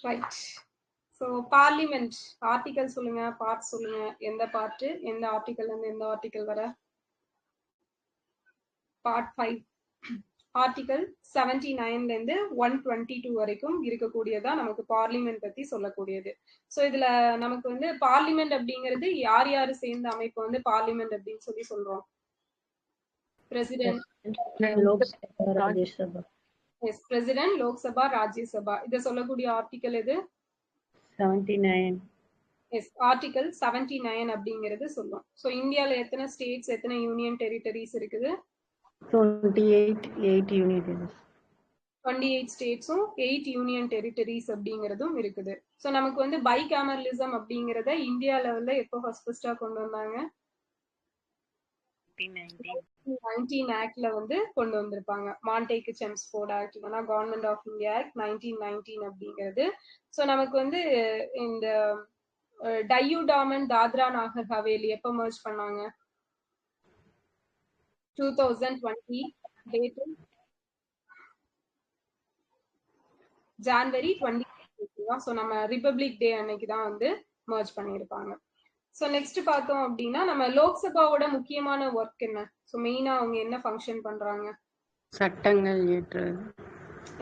Right. So parliament article சொல்லுங்க, part சொல்லுங்க. எந்த பார்ட், எந்த ஆர்டிகல் இருந்து எந்த ஆர்டிகல் வர? பார்ட் 5 ஆர்டிகல் 79ல இருந்து 122 வரைக்கும் இருக்கக்கூடியதா நமக்கு பார்லிமெண்ட் பத்தி சொல்லக்கூடியது. ஸோ இதுல நமக்கு வந்து பார்லிமெண்ட் அப்படிங்கிறது யார் யாரு சேர்ந்த அமைப்பு வந்து பார்லிமெண்ட் அப்படின்னு சொல்லி சொல்றோம்? President, Rajya Sabha. Yes, president, Lok Sabha, Rajya Sabha. இதை சொல்லக்கூடிய ஆர்டிகல் எது? 79. எஸ், ஆர்டிகல் 79 அப்படிங்கிறது சொல்லும். ஸோ இந்தியால எத்தனை ஸ்டேட்ஸ், எத்தனை யூனியன் டெரிட்டரிஸ் இருக்குது? 28 யூனியன் டெரிட்டரிஸ். 28 ஸ்டேட்ஸும் 8 யூனியன் டெரிட்டரிஸ் அப்படிங்கிறதும் இருக்குது. ஸோ நமக்கு வந்து பைகேமரலிசம் அப்படிங்கிறத இந்தியா லெவல்ல எப்போ ஃபர்ஸ்டா கொண்டு வந்தாங்க? 1919 ஆக்ட்ல வந்து கொண்டு வந்திருப்பாங்க. மாண்டேக்கு செம்ஸ்போர்ட் ஆக்ட், இல்லைன்னா கவர்மெண்ட் ஆஃப் இந்தியா ஆக்ட் 1919 அப்படிங்கிறது. ஸோ நமக்கு வந்து இந்த டையூ டாமன், தாத்ரா நாகர் ஹவேலி எப்போ மர்ஜ் பண்ணாங்க? 2020 டேட் ஜான்வரி 20. ஸோ நம்ம ரிபப்ளிக் டே அன்னைக்கு தான் வந்து மர்ஜ் பண்ணியிருப்பாங்க. ஸோ நெக்ஸ்ட் பார்த்தோம் அப்படின்னா நம்ம லோக்சபாவோட முக்கியமான ஒர்க் என்ன? ஸோ மெயினா அவங்க என்ன ஃபங்க்ஷன் பண்றாங்க? சட்டங்கள் இயற்றுவது.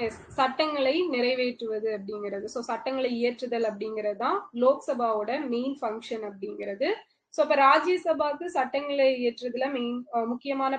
எஸ், சட்டங்களை நிறைவேற்றுவது அப்படிங்கிறது. ஸோ சட்டங்களை இயற்றுதல் அப்படிங்கிறது தான் லோக்சபாவோட மெயின் ஃபங்க்ஷன் அப்படிங்கிறது. ஸோ இப்ப ராஜ்யசபாக்கு சட்டங்களை இயற்றுறதுல முக்கியமான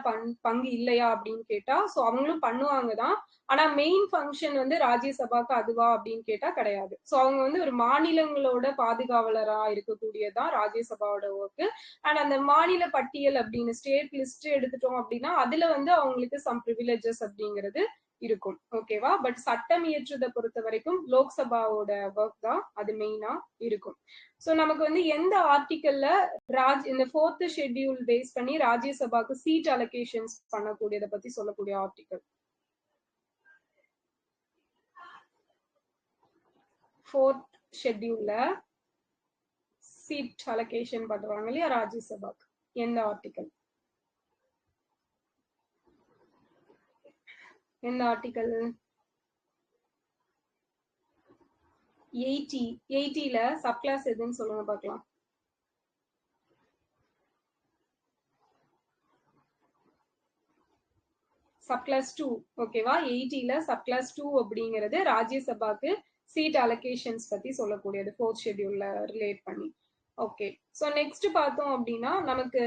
பங்கு இல்லையா அப்படின்னு கேட்டா, ஸோ அவங்களும் பண்ணுவாங்க தான். ஆனா மெயின் ஃபங்க்ஷன் வந்து ராஜ்யசபாக்கு அதுவா அப்படின்னு கேட்டா கிடையாது. ஸோ அவங்க வந்து ஒரு மாநிலங்களோட பாதுகாவலரா இருக்கக்கூடியதான் ராஜ்யசபாவோட ஒர்க்கு. அண்ட் அந்த மாநில பட்டியல் அப்படின்னு ஸ்டேட் லிஸ்ட் எடுத்துட்டோம் அப்படின்னா அதுல வந்து அவங்களுக்கு சம் ப்ரிவிலேஜஸ் அப்படிங்கிறது இருக்கும். ஓகேவா? பட் சட்டம் இயற்றுதை பொறுத்த வரைக்கும் லோக்சபாவோட ஒர்க் தான் அது மெயினா இருக்கும். ஸோ நமக்கு வந்து எந்த ஆர்டிக்கல்ல இந்த 4th ஷெட்யூல் பேஸ் பண்ணி ராஜ்யசபாக்கு சீட் அலோகேஷன்ஸ் பண்ணக்கூடியதை பத்தி சொல்லக்கூடிய ஆர்டிக்கல்? 4th ஷெட்யூல்ல சீட் அலோகேஷன் பண்றாங்க இல்லையா ராஜ்யசபாக்கு, எந்த ஆர்டிக்கல்? எந்த ஆர்டிக்கல்? 80. 80ல சப்கிளாஸ் எதுன்னு சொல்லுங்க பார்க்கலாம். சப்கிளாஸ் 2. ஓகேவா? 80ல சப்கிளாஸ் 2 அப்படிங்கிறது ராஜ்யசபாக்கு சீட் அலோகேஷன்ஸ் பத்தி சொல்லக்கூடியது 4th ஷெட்யூல்ல ரிலேட் பண்ணி. ஓகே. ஸோ நெக்ஸ்ட் பார்த்தோம் அப்படின்னா நமக்கு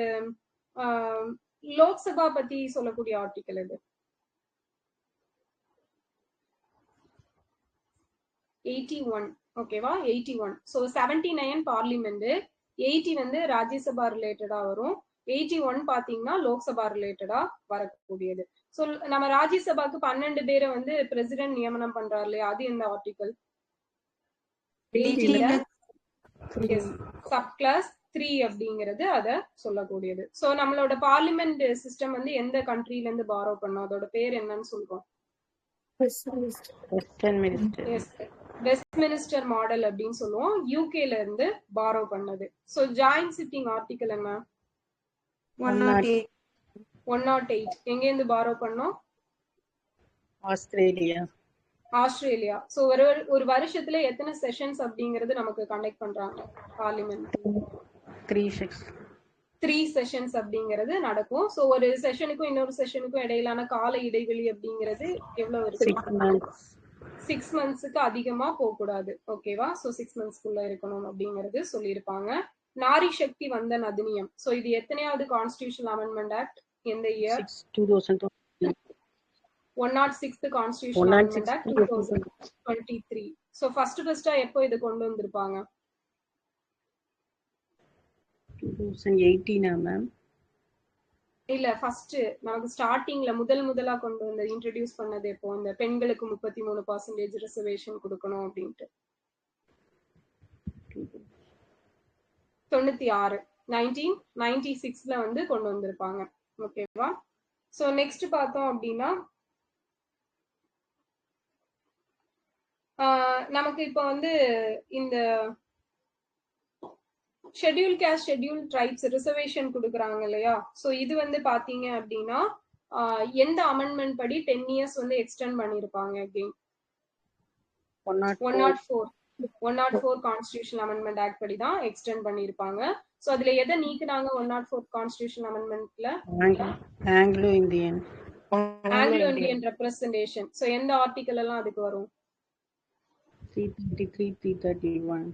லோக்சபா பத்தி சொல்லக்கூடிய ஆர்டிக்கல் எது? 81. ஓகேவா? 81. ஸோ 79 பார்லிமெண்ட், 80 வந்து ராஜ்யசபா ரிலேட்டடா வரும், 81 பாத்தீங்கன்னா லோக்சபா ரிலேட்டடா வரக்கூடியது. ஸோ நம்ம ராஜ்யசபாக்கு 12 பேரை வந்து பிரசிடென்ட் நியமனம் பண்றாரு இல்லையா, அது எந்த ஆர்டிக்கல்? சப்கிளாஸ் 3 அப்படிங்கிறது அத சொல்லக்கூடியது. ஸோ நம்மளோட பார்லிமெண்ட் சிஸ்டம் வந்து எந்த கண்ட்ரில இருந்து பாரோ பண்ணோம், அதோட பேர் என்னன்னு சொல்றோம்? வெஸ்ட்மினிஸ்டர் மாடல் அப்படின்னு சொல்லுவோம். யூகேல இருந்து பாரோ பண்ணது. சோ ஜாயிண்ட் சிட்டிங் ஆர்டிகல் என்ன? 108. எங்க இருந்து பாரோ பண்ணோம்? ஆஸ்திரேலியா. சோ ஒரு வருஷத்துல எத்தனை செஷன்ஸ் அப்படிங்கிறது நமக்கு கண்டக்ட் பண்றாங்க பார்லிமெண்ட்? 3 செஷன்ஸ் அப்படிங்கிறது நடக்கும். சோ ஒரு செஷனுக்கும் இன்னொரு செஷனுக்கும் இடையிலான கால இடைவெளி அப்படிங்கிறது எவ்வளவு இருக்கு? 6 monthsக்கு அதிகமா போக கூடாது. ஓகேவா? சோ 6 monthsக்குள்ள இருக்கணும் அப்படிங்கிறது சொல்லியிருப்பாங்க. நாரி சக்தி வந்தன் அதிநியம். சோ இது எத்தனையாவது கான்ஸ்டிடியூஷனல் அமெண்ட்மெண்ட் ஆக்ட்? எந்த year? 106th constitutional amendment act 2023. So ஃபர்ஸ்டா எப்போ இது கொண்டு வந்திருப்பாங்க? 2018 மேம். இல்ல, ஃபர்ஸ்ட் நமக்கு ஸ்டார்டிங்ல முதலா கொண்டு வந்து இன்ட்ரோடியூஸ் பண்ணது எப்போ? இந்த பெண்களுக்கு 33% ரிசர்வேஷன் கொடுக்கணும் அப்படின்ட்டு 96 1996ல வந்து கொண்டு வந்திருப்பாங்க. ஓகேவா? சோ நெக்ஸ்ட் பார்த்தோம் அப்படின்னா நமக்கு இப்ப வந்து இந்த schedule cost, schedule tribes reservation கொடுக்குறாங்க இல்லையா? சோ இது வந்து பாத்தீங்க அப்படின்னா எந்த அமெண்ட்மெண்ட் படி 10 years வந்து எக்ஸ்டெண்ட் பண்ணிருப்பாங்க? அகைன் 104. 104 கான்ஸ்டிடியூஷன் அமெண்ட்மெண்ட் ஆக்ட் படி தான் எக்ஸ்டெண்ட் பண்ணியிருப்பாங்க. ஸோ அதுல எதை நீக்குனாங்க 104 கான்ஸ்டிடியூஷன் அமெண்ட்மெண்ட்ல? Anglo Indian Anglo Indian representation. So எந்த ஆர்டிகல் எல்லாம் அதுக்கு வரும்? 333 331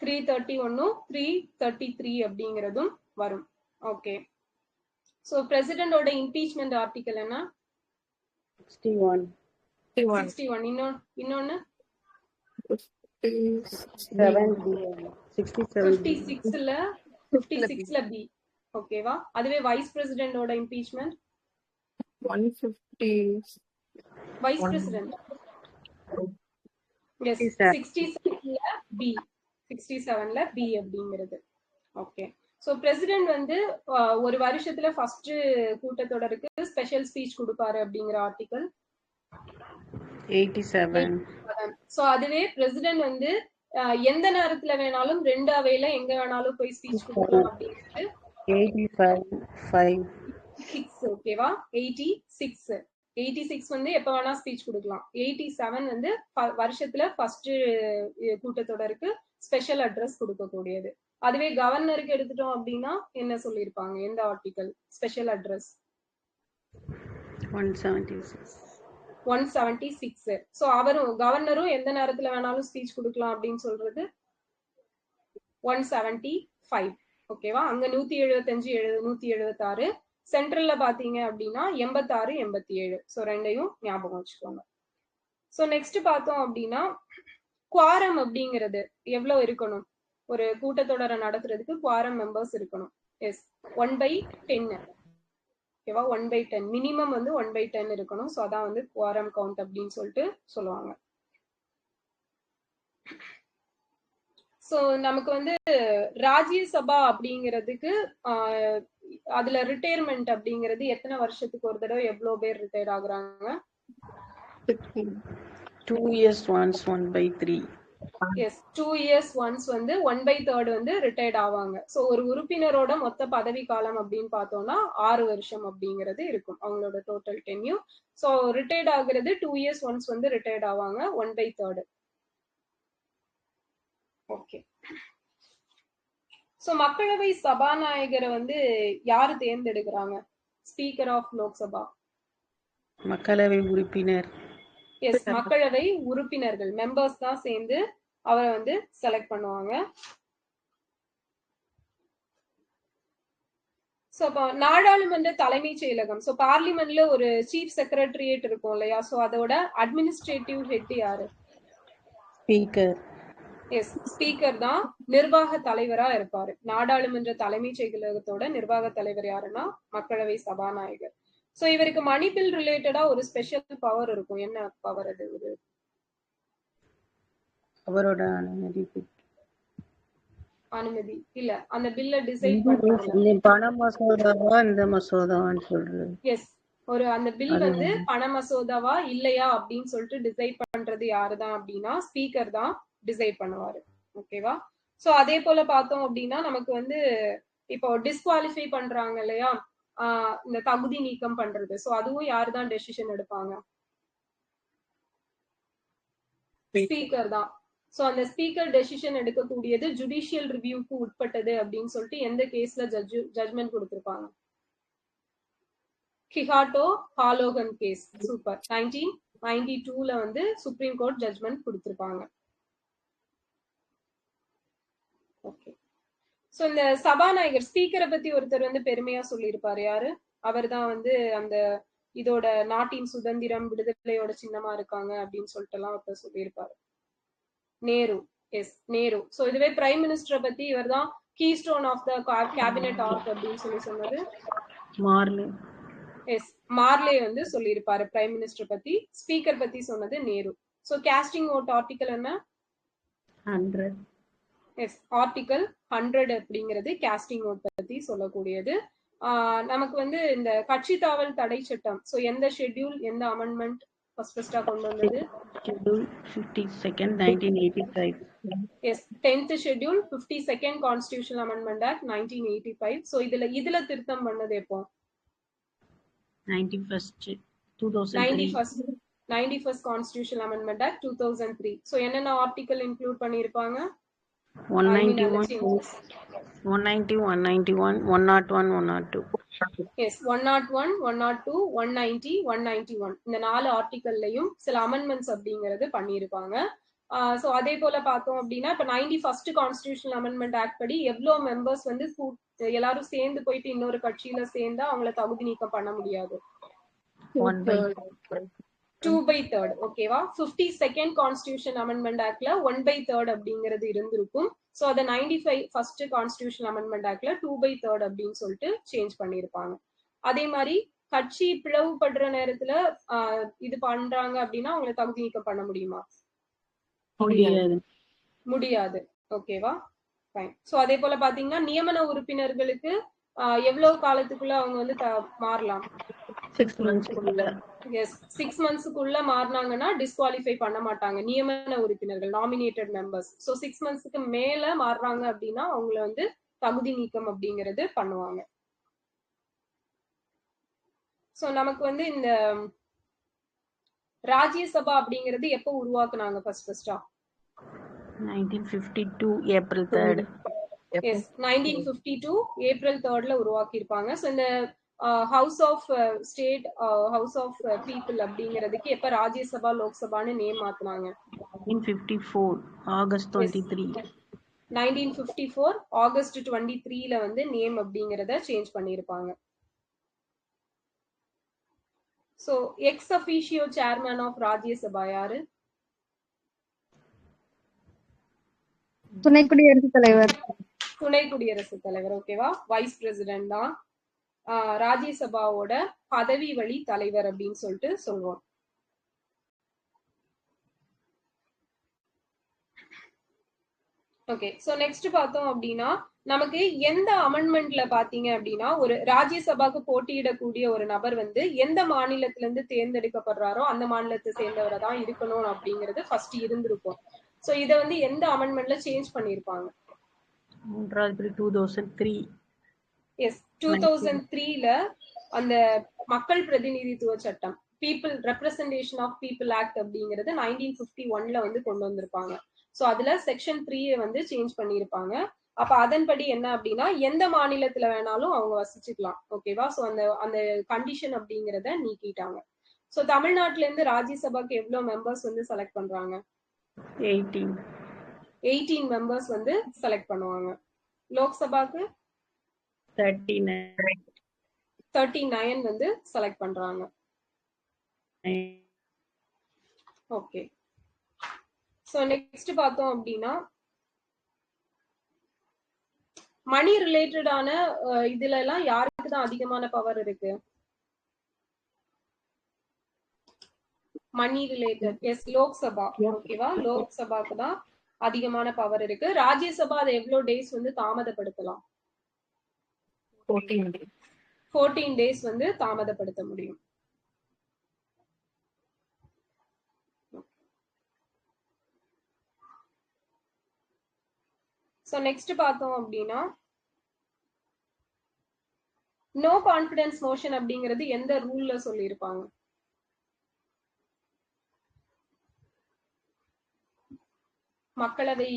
331 333 அப்படிங்கிறதும் வரும். ஓகே. ஸோ பிரசிடென்டோட இம்பீச்மெண்ட் ஆர்டிகல் என்ன? 61 61. இன்னொன்னு 56ல பி. ஓகேவா? அதுவே வைஸ் பிரசிடென்டோட இம்பீச்மெண்ட் 150 வைஸ் பிரசிடென்ட். எஸ் 67ல பி. 67ல பி அப்படிங்கிறது. ஓகே. சோ பிரசிடென்ட் வந்து ஒரு வருஷத்துல ஃபர்ஸ்ட் கூட்டத்தொடருக்கு ஸ்பெஷல் ஸ்பீச் கொடுப்பாரு அப்படிங்கிற ஆர்டிகல் 87. சோ அதுவே பிரசிடென்ட் வந்து எந்த நேரத்துல வேணாலும் 2 அவையில எங்க வேணாலும் போய் ஸ்பீச் கொடுக்கலாம் அப்படிங்கிறது 85 ஓகேவா? 86 வந்து எப்ப வேணா ஸ்பீச் கொடுக்கலாம். 87 வந்து வருஷத்துல ஃபர்ஸ்ட் கூட்டத்தொடருக்கு ஸ்பெஷல் அட்ரஸ் கொடுக்கக்கூடியது. அதுவே கவர்னருக்கு எடுத்துட்டோம் அப்படின்னா என்ன சொல்லியிருப்பாங்க? எந்த ஆர்டிகல் ஸ்பெஷல் அட்ரஸ்? 176. சோ அவரும் கவர்னரும் எந்த நேரத்துல வேணாலும் ஸ்பீச் கொடுக்கலாம் அப்படின்னு சொல்றது 175. ஓகேவா? அங்க 175 176. சென்ட்ரல்ல பாத்தீங்க அப்படின்னா 86 87. சோ ரெண்டையும் ஞாபகம் வச்சுக்கோங்க. சோ நெக்ஸ்ட் பார்த்தோம் அப்படின்னா குவாரம் அப்படிங்கிறது எவ்வளவு இருக்கணும்? ஒரு கூட்டத்தொடரை நடத்துறதுக்கு குவாரம் மெம்பர்ஸ் இருக்கணும். எஸ் 1/10. ஓகேவா? 1/10 மினிமம் வந்து 1/10 இருக்கணும். ஸோ அதான் வந்து குவாரம் கவுண்ட் அப்படின்னு சொல்லிட்டு சொல்லுவாங்க. ஸோ நமக்கு வந்து ராஜ்யசபா அப்படிங்கிறதுக்கு அதுல ரிட்டையர்மெண்ட் அப்படிங்கிறது எத்தனை வருஷத்துக்கு ஒரு தடவை எவ்வளவு பேர் ரிட்டையர் ஆகுறாங்க? 2 years once 1/3. Yes 2 years once வந்து 1/3 வந்து ரிட்டையர்ட் ஆவாங்க. ஸோ ஒரு உறுப்பினரோட மொத்த பதவி காலம் அப்படின்னு பார்த்தோம்னா 6 வருஷம் அப்படிங்கிறது இருக்கும் அவங்களோட டோட்டல் டென்யூர். ஸோ ரிட்டையர்ட் ஆகுறது 2 years ஒன்ஸ் வந்து ரிட்டையர்ட் ஆவாங்க 1/3. ஓகே. ஸோ மக்களவை சபாநாயகரை வந்து யாரு தேர்ந்தெடுக்கிறாங்க? Speaker of Lok Sabha. மக்களவை உறுப்பினர். எஸ் மக்களவை உறுப்பினர்கள் மெம்பர்ஸ் தான் சேர்ந்து அவரை வந்து செலக்ட் பண்ணுவாங்க. சோ அப்ப நாடாளுமன்ற தலைமைச் செயலகம், சோ பார்லிமெண்ட்ல ஒரு சீஃப் செக்ரட்டரியேட் இருக்கும் இல்லையா? சோ அதோட அட்மினிஸ்ட்ரேட்டிவ் ஹெட் யாரு? ஸ்பீக்கர். எஸ் ஸ்பீக்கர் தான் நிர்வாக தலைவரா இருப்பாரு. நாடாளுமன்ற தலைமைச் செயலகத்தோட நிர்வாக தலைவர் யாருன்னா மக்களவை சபாநாயகர். சோ இவருக்கு மணி பில் ரிலேட்டடா ஒரு ஸ்பெஷல் பவர் இருக்கும். என்ன பவர் அது? ஒரு அவரோட அனுமதி இல்ல, அந்த பில்ல டிசைட் பண்றது பண மசோதாவா இந்த மசோதாவான்னு சொல்றது. எஸ் ஒரு அந்த பில் வந்து பண மசோதாவா இல்லையா அப்படின்னு சொல்லிட்டு டிசைட் பண்றது யாருதான் அப்படின்னா ஸ்பீக்கர் தான் டிசைட் பண்ணுவாரு. ஓகேவா? சோ அதே போல பார்த்தோம் அப்படின்னா நமக்கு வந்து இப்போ டிஸ்குவாலிஃபை பண்றாங்க இல்லையா, இந்த தகுதி நீக்கம் பண்றது. சோ அதுவும் யாருதான் டெசிஷன் எடுப்பாங்க? ஸ்பீக்கர் தான். சோ அந்த ஸ்பீக்கர் டெசிஷன் எடுக்கக்கூடியது ஜுடிஷியல் ரிவ்யூக்கு உட்பட்டது அப்படின்னு சொல்லிட்டு எந்த கேஸ்ல ஜட்ஜ்மெண்ட் கொடுத்திருப்பாங்க? கிஹாட்டோ ஹாலோகன் கேஸ். சூப்பர். 1992ல வந்து சுப்ரீம் கோர்ட் ஜட்ஜ்மெண்ட் கொடுத்திருப்பாங்க. ஓகே. சோ இந்த சபாநாயகர் ஸ்பீக்கரை பத்தி ஒருத்தர் வந்து பெருமையா சொல்லியிருப்பாரு. யாரு? அவர் தான் வந்து அந்த இதோட நாட்டின் சுதந்திரம் விடுதலையோட சின்னமா இருக்காங்க அப்படின்னு சொல்லிட்டு எல்லாம் ஒருத்தர் சொல்லியிருப்பாரு. நேரு. எஸ் நேரு. சோ இதுவே பிரைம் மினிஸ்டரை பத்தி இவர் தான் keystone of the cabinet arch அப்படின்னு சொன்னது மார்லே. எஸ் மார்லே வந்து சொல்லியிருப்பாரு பிரைம் மினிஸ்டர் பத்தி. ஸ்பீக்கர் பத்தி சொன்னது Nehru. So casting vote article என்ன? 100. எஸ் ஆர்டிகல் 100 அப்படிங்கிறது காஸ்டிங் ஓட் பத்தி சொல்லக்கூடியது. நமக்கு வந்து இந்த கட்சி தாவல் தடை சட்டம், சோ எந்த ஷெட்யூல் எந்த அமெண்ட்மெண்ட் ஃபர்ஸ்டா கொண்டு வந்தது? Schedule 52nd 1985. Yes 10th schedule 52nd constitutional amendment act 1985. So இதுல திருத்தம் பண்ணது எப்போ? 91st 2003. 91st Constitutional Amendment Act 2003. So என்னென்ன ஆர்டிகல் இன்க்ளூட் பண்ணியிருப்பாங்க? I mean அந்த 191, changes. 190, 191, 101, 102. Yes, 101, 102, 190, 191 இந்த 4 ஆர்டிகல்லையும் சில அமெண்ட்மெண்ட்ஸ் அப்படிங்கிறது பண்ணியிருப்பாங்க. ஸோ அதே போல பார்த்தோம் அப்படின்னா இப்போ 91st கான்ஸ்டியூஷனல் அமெண்ட்மெண்ட் ஆக்ட் படி எவ்வளோ மெம்பர்ஸ் வந்து எல்லாரும் சேர்ந்து போயிட்டு இன்னொரு கட்சியில சேர்ந்தா அவங்கள தகுதி நீக்கம் பண்ண முடியாது. 2/3. ஓகேவா? 52nd கான்ஸ்டியூஷன் அமெண்ட்மெண்ட் ஆக்ட்ல 1/3 அப்படிங்கிறது இருந்திருக்கும். ஸோ அதை 95st கான்ஸ்டியூஷன் அமெண்ட்மெண்ட் ஆக்ட்ல 2/3 அப்படின்னு சொல்லிட்டு சேஞ்ச் பண்ணியிருப்பாங்க. அதே மாதிரி கட்சி பிளவுபடுற நேரத்துல இது பண்றாங்க அப்படின்னா அவங்களை தகுதி நீக்கம் பண்ண முடியுமா? முடியாது. ஓகேவா? ஃபைன். ஸோ அதே போல பாத்தீங்கன்னா நியமன உறுப்பினர்களுக்கு எவ்வளவு காலத்துக்குள்ள அவங்க வந்து மாறலாம்? 6 months. எஸ், 6 monthsக்குள்ள மாறினாங்கன்னா டிஸ்குவாலிஃபை பண்ண மாட்டாங்க நியமன உறுப்பினர்கள், நாமினேட்டட் மெம்பர்ஸ். ஸோ 6 monthsக்கு மேல மாறுறாங்க அப்படின்னா அவங்கள வந்து தகுதி நீக்கம் அப்படிங்கிறது பண்ணுவாங்க. ஸோ நமக்கு வந்து இந்த ராஜ்யசபா அப்படிங்கிறது எப்போ உருவாக்குனாங்க ஃபர்ஸ்டா? 1952 April 3rd. Yes, 1952 April 3rdல உருவாக்கி இருப்பாங்க. ஸோ இந்த house of state, house of people அப்படிங்கிறதுக்கு எப்ப ராஜ்யசபா லோக்சபான்னு நேம் மாத்தினாங்க? 1954 August 23. 1954 August 23ல வந்து நேம் அப்படிங்கிறத சேஞ்ச் பண்ணியிருப்பாங்க. So ex officio chairman of Rajya Sabha யாரு? துணை குடியரசுத் தலைவர். துணை குடியரசுத் தலைவர். ஓகேவா? வைஸ் பிரசிடென்ட் தான் ராஜ்யசபாவோட பதவி வழி தலைவர் அப்படின்னு சொல்லிட்டு சொல்லுவோம். ஓகே, சோ நெக்ஸ்ட் பார்த்தோம் அப்படின்னா நமக்கு எந்த அமெண்ட்மெண்ட்ல பாத்தீங்க அப்படின்னா ஒரு ராஜ்யசபாக்கு போட்டியிடக்கூடிய ஒரு நபர் வந்து எந்த மாநிலத்துல இருந்து தேர்ந்தெடுக்கப்படுறாரோ அந்த மாநிலத்தை சேர்ந்தவரை தான் இருக்கணும் அப்படிங்கிறது ஃபர்ஸ்ட் இருந்திருக்கும். சோ இத வந்து எந்த அமெண்ட்மெண்ட்ல சேஞ்ச் பண்ணிருப்பாங்க? 2003. எஸ், 2003ல அந்த மக்கள் பிரதிநிதித்துவ சட்டம், people representation of people act அப்படிங்கிறது 1951ல வந்து கொண்டு வந்திருப்பாங்க. சோ அதுல செக்ஷன் 3 வந்து சேஞ்ச் பண்ணிருப்பாங்க. அப்ப அதன்படி என்ன அப்படின்னா எந்த மாநிலத்துல வேணாலும் அவங்க வசிச்சுக்கலாம். ஓகேவா? சோ அந்த அந்த கண்டிஷன் அப்படிங்கறத நீக்கிட்டாங்க. சோ தமிழ்நாட்டுல இருந்து ராஜ்யசபாக்கு எவ்வளவு மெம்பர்ஸ் வந்து செலக்ட் பண்றாங்க? 18 மெம்பர்ஸ் வந்து செலக்ட் பண்ணுவாங்க. லோக்சபாக்கு 39 வந்து செலக்ட் பண்றாங்க. ஓகே, சோ நெக்ஸ்ட் பார்த்தோம் அப்படின்னா மணி ரிலேட்டடான இதுல எல்லாம் யாருக்கு தான் அதிகமான பவர் இருக்கு? Money related, yes, Lok Sabha. ஓகேவா? லோக்சபாக்கு தான் அதிகமான பவர் இருக்கு. ராஜ்யசபா அதை எவ்வளவு டேஸ் வந்து தாமதப்படுத்தலாம்? 14 days வந்து தாமதப்படுத்த முடியும். சோ நெக்ஸ்ட் பார்த்தோம் அப்படின்னா நோ கான்ஃபிடன்ஸ் மோஷன் அப்படிங்கிறது எந்த ரூல்ல சொல்லியிருப்பாங்க? மக்களவை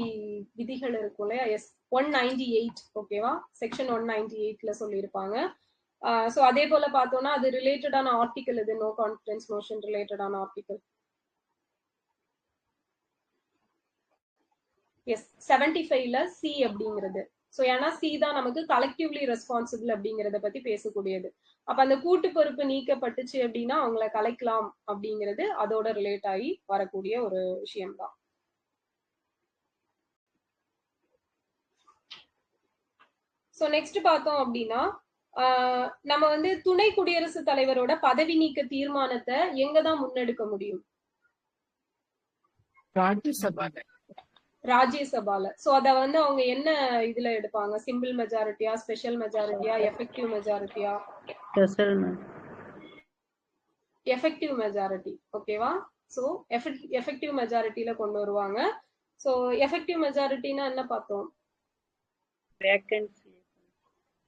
விதிகள் இருக்கும் இல்லையா? எஸ், 198. ஓகேவா? செக்ஷன் 198ல சொல்லியிருப்பாங்க. சோ அதே போல பார்த்தோம்னா அது ரிலேட்டடான ஆர்டிகல் இது, நோ கான்ஃபிடன்ஸ் மோஷன் ரிலேட்டடான ஆர்டிகல். எஸ், 75ல சி அப்படிங்கிறது. சோ ஏன்னா சி தான் நமக்கு கலெக்டிவ்லி ரெஸ்பான்சிபிள் அப்படிங்கறத பத்தி பேசக்கூடியது. அப்ப அந்த கூட்டு பொறுப்பு நீக்கப்பட்டுச்சு அப்படின்னா அவங்கள கலைக்கலாம் அப்படிங்கிறது அதோட ரிலேட் ஆகி வரக்கூடிய ஒரு விஷயம்தான். சோ நெக்ஸ்ட் பார்த்தோம் அப்படின்னா நம்ம வந்து துணை குடியரசுத் தலைவரோட பதவி நீக்க தீர்மானத்தை எங்கதான் முன்னெடுக்க முடியும்? ராஜ்யசபால. சோ அத வந்து அவங்க என்ன இதுல எடுப்பாங்க? சிம்பிள் மெஜாரிட்டியா, ஸ்பெஷல் மெஜாரிட்டியா, எஃபெக்டிவ் மெஜாரிட்டியா? Effective majority. ஓகேவா? சோ எஃபெக்டிவ் மெஜாரிட்டில கொண்டு வருவாங்க. சோ எஃபெக்டிவ் மெஜாரிட்டினா என்ன பார்த்தோம்?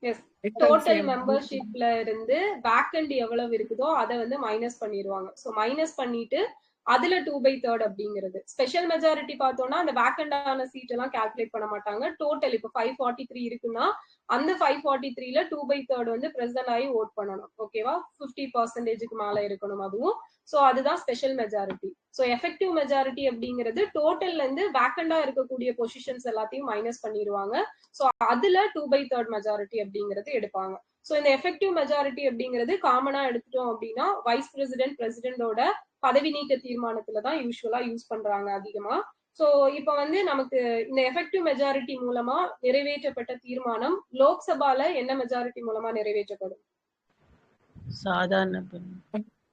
எஸ், டோட்டல் மெம்பர்ஷிப்ல இருந்து வேக்கண்ட் எவ்வளவு இருக்குதோ அதை வந்து மைனஸ் பண்ணிடுவாங்க. ஸோ மைனஸ் பண்ணிட்டு அதுல 2/3 அப்படிங்கிறது. ஸ்பெஷல் மெஜாரிட்டி பார்த்தோம்னா அந்த வேக்கண்ட் ஆன சீட் எல்லாம் கால்குலேட் பண்ண மாட்டாங்க. டோட்டல் இப்போ 543 இருக்குன்னா அந்த 543ல 2/3 வந்து பிரசன்ட் ஆகி ஓட் பண்ணணும். ஓகேவா? 50%க்கு மேல இருக்கணும் அதுவும். ஸோ அதுதான் special majority. So effective majority அப்படிங்கிறது டோட்டல்ல இருந்து வேக்கண்டா இருக்கக்கூடிய பொசிஷன்ஸ் எல்லாத்தையும் மைனஸ் பண்ணிடுவாங்க. ஸோ அதுல 2/3 மெஜாரிட்டி அப்படிங்கிறது எடுப்பாங்க. ஸோ இந்த எஃபெக்டிவ் மெஜாரிட்டி அப்படிங்கிறது காமனா எடுத்துட்டோம் அப்படின்னா வைஸ் பிரசிடென்ட் பிரசிடென்டோட பதவி நீக்க தீர்மானத்துல தான் யூஸ்வலா யூஸ் பண்றாங்க அதிகமா. சோ இப்ப வந்து நமக்கு இந்த எஃபெக்டிவ் மெஜாரிட்டி மூலமா நிறைவேற்றப்பட்ட தீர்மானம் லோக்சபால என்ன மெஜாரிட்டி மூலமா நிறைவேற்றப்படும்? சாதாரண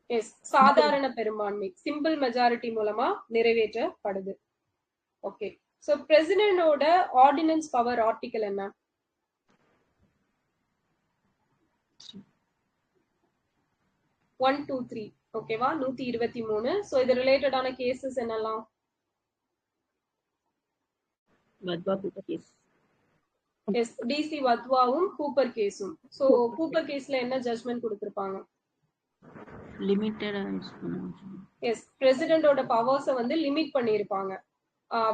எஸ், சாதாரண பெரும்பான்மை, சிம்பிள் மெஜாரிட்டி மூலமா நிறைவேற்றப்படுது. ஓகே, சோ பிரசிடென்டோட ஆர்டினன்ஸ் பவர் ஆர்டிகல் என்ன? 123. ஓகேவா? 123. சோ இது ரிலேட்டடான கேசஸ் என்னலாம்? Wadhwa Cooper case. Yes, DC வத்வாவும் கூப்பர் கேஸும். சோ கூப்பர் கேஸ்ல என்ன ஜட்ஜ்மென்ட் கொடுத்திருப்பாங்க? லிமிட்டட். எஸ், பிரசிடென்டோட பவர்ஸை வந்து லிமிட் பண்ணியிருப்பாங்க.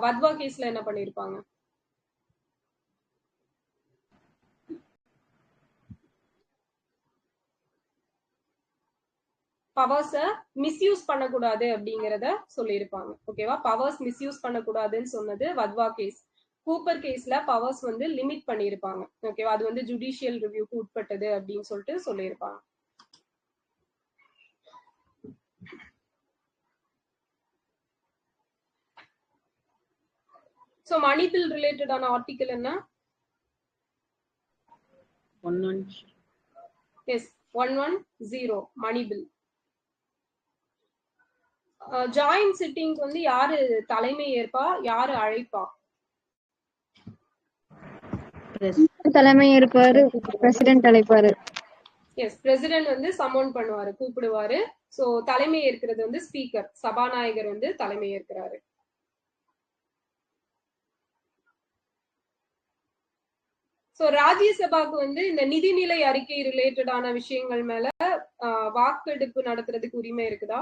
வத்வா கேஸ்ல என்ன பண்ணிருப்பாங்க? பவர்ஸை மிஸ்யூஸ் பண்ணக்கூடாது அப்படிங்கிறத சொல்லியிருப்பாங்க. ஓகேவா? பவர்ஸ் மிஸ்யூஸ் பண்ணக்கூடாதுன்னு சொன்னது வத்வா கேஸ். கூப்பர் கேஸ்ல பவர்ஸ் வந்து லிமிட் பண்ணியிருப்பாங்க. ஓகேவா? அது வந்து ஜுடிஷியல் ரிவ்யூக்கு உட்பட்டது அப்படின்னு சொல்லிட்டு சொல்லியிருப்பாங்க. சோ மணி பில் ரிலேட்டடான ஆர்டிகல் என்ன? 110. Yes, 110 money bill. Joint sitting வந்து யாரு தலைமை ஏற்பா, யாரு அழைப்பா? தலைமை ஏற்பாரு, பிரசிடென்ட் அழைப்பாரு. எஸ், பிரசிடென்ட் வந்து சமோன் பண்ணுவாரு, கூப்பிடுவாரு. சோ தலைமை ஏற்கிறது வந்து ஸ்பீக்கர், சபாநாயகர் வந்து தலைமை ஏற்கிறாரு. சோ ராஜ்யசபாக்கு வந்து இந்த நிதிநிலை அறிக்கை ரிலேட்டடான விஷயங்கள் மேல வாக்கெடுப்பு நடத்துறதுக்கு உரிமை இருக்குதா?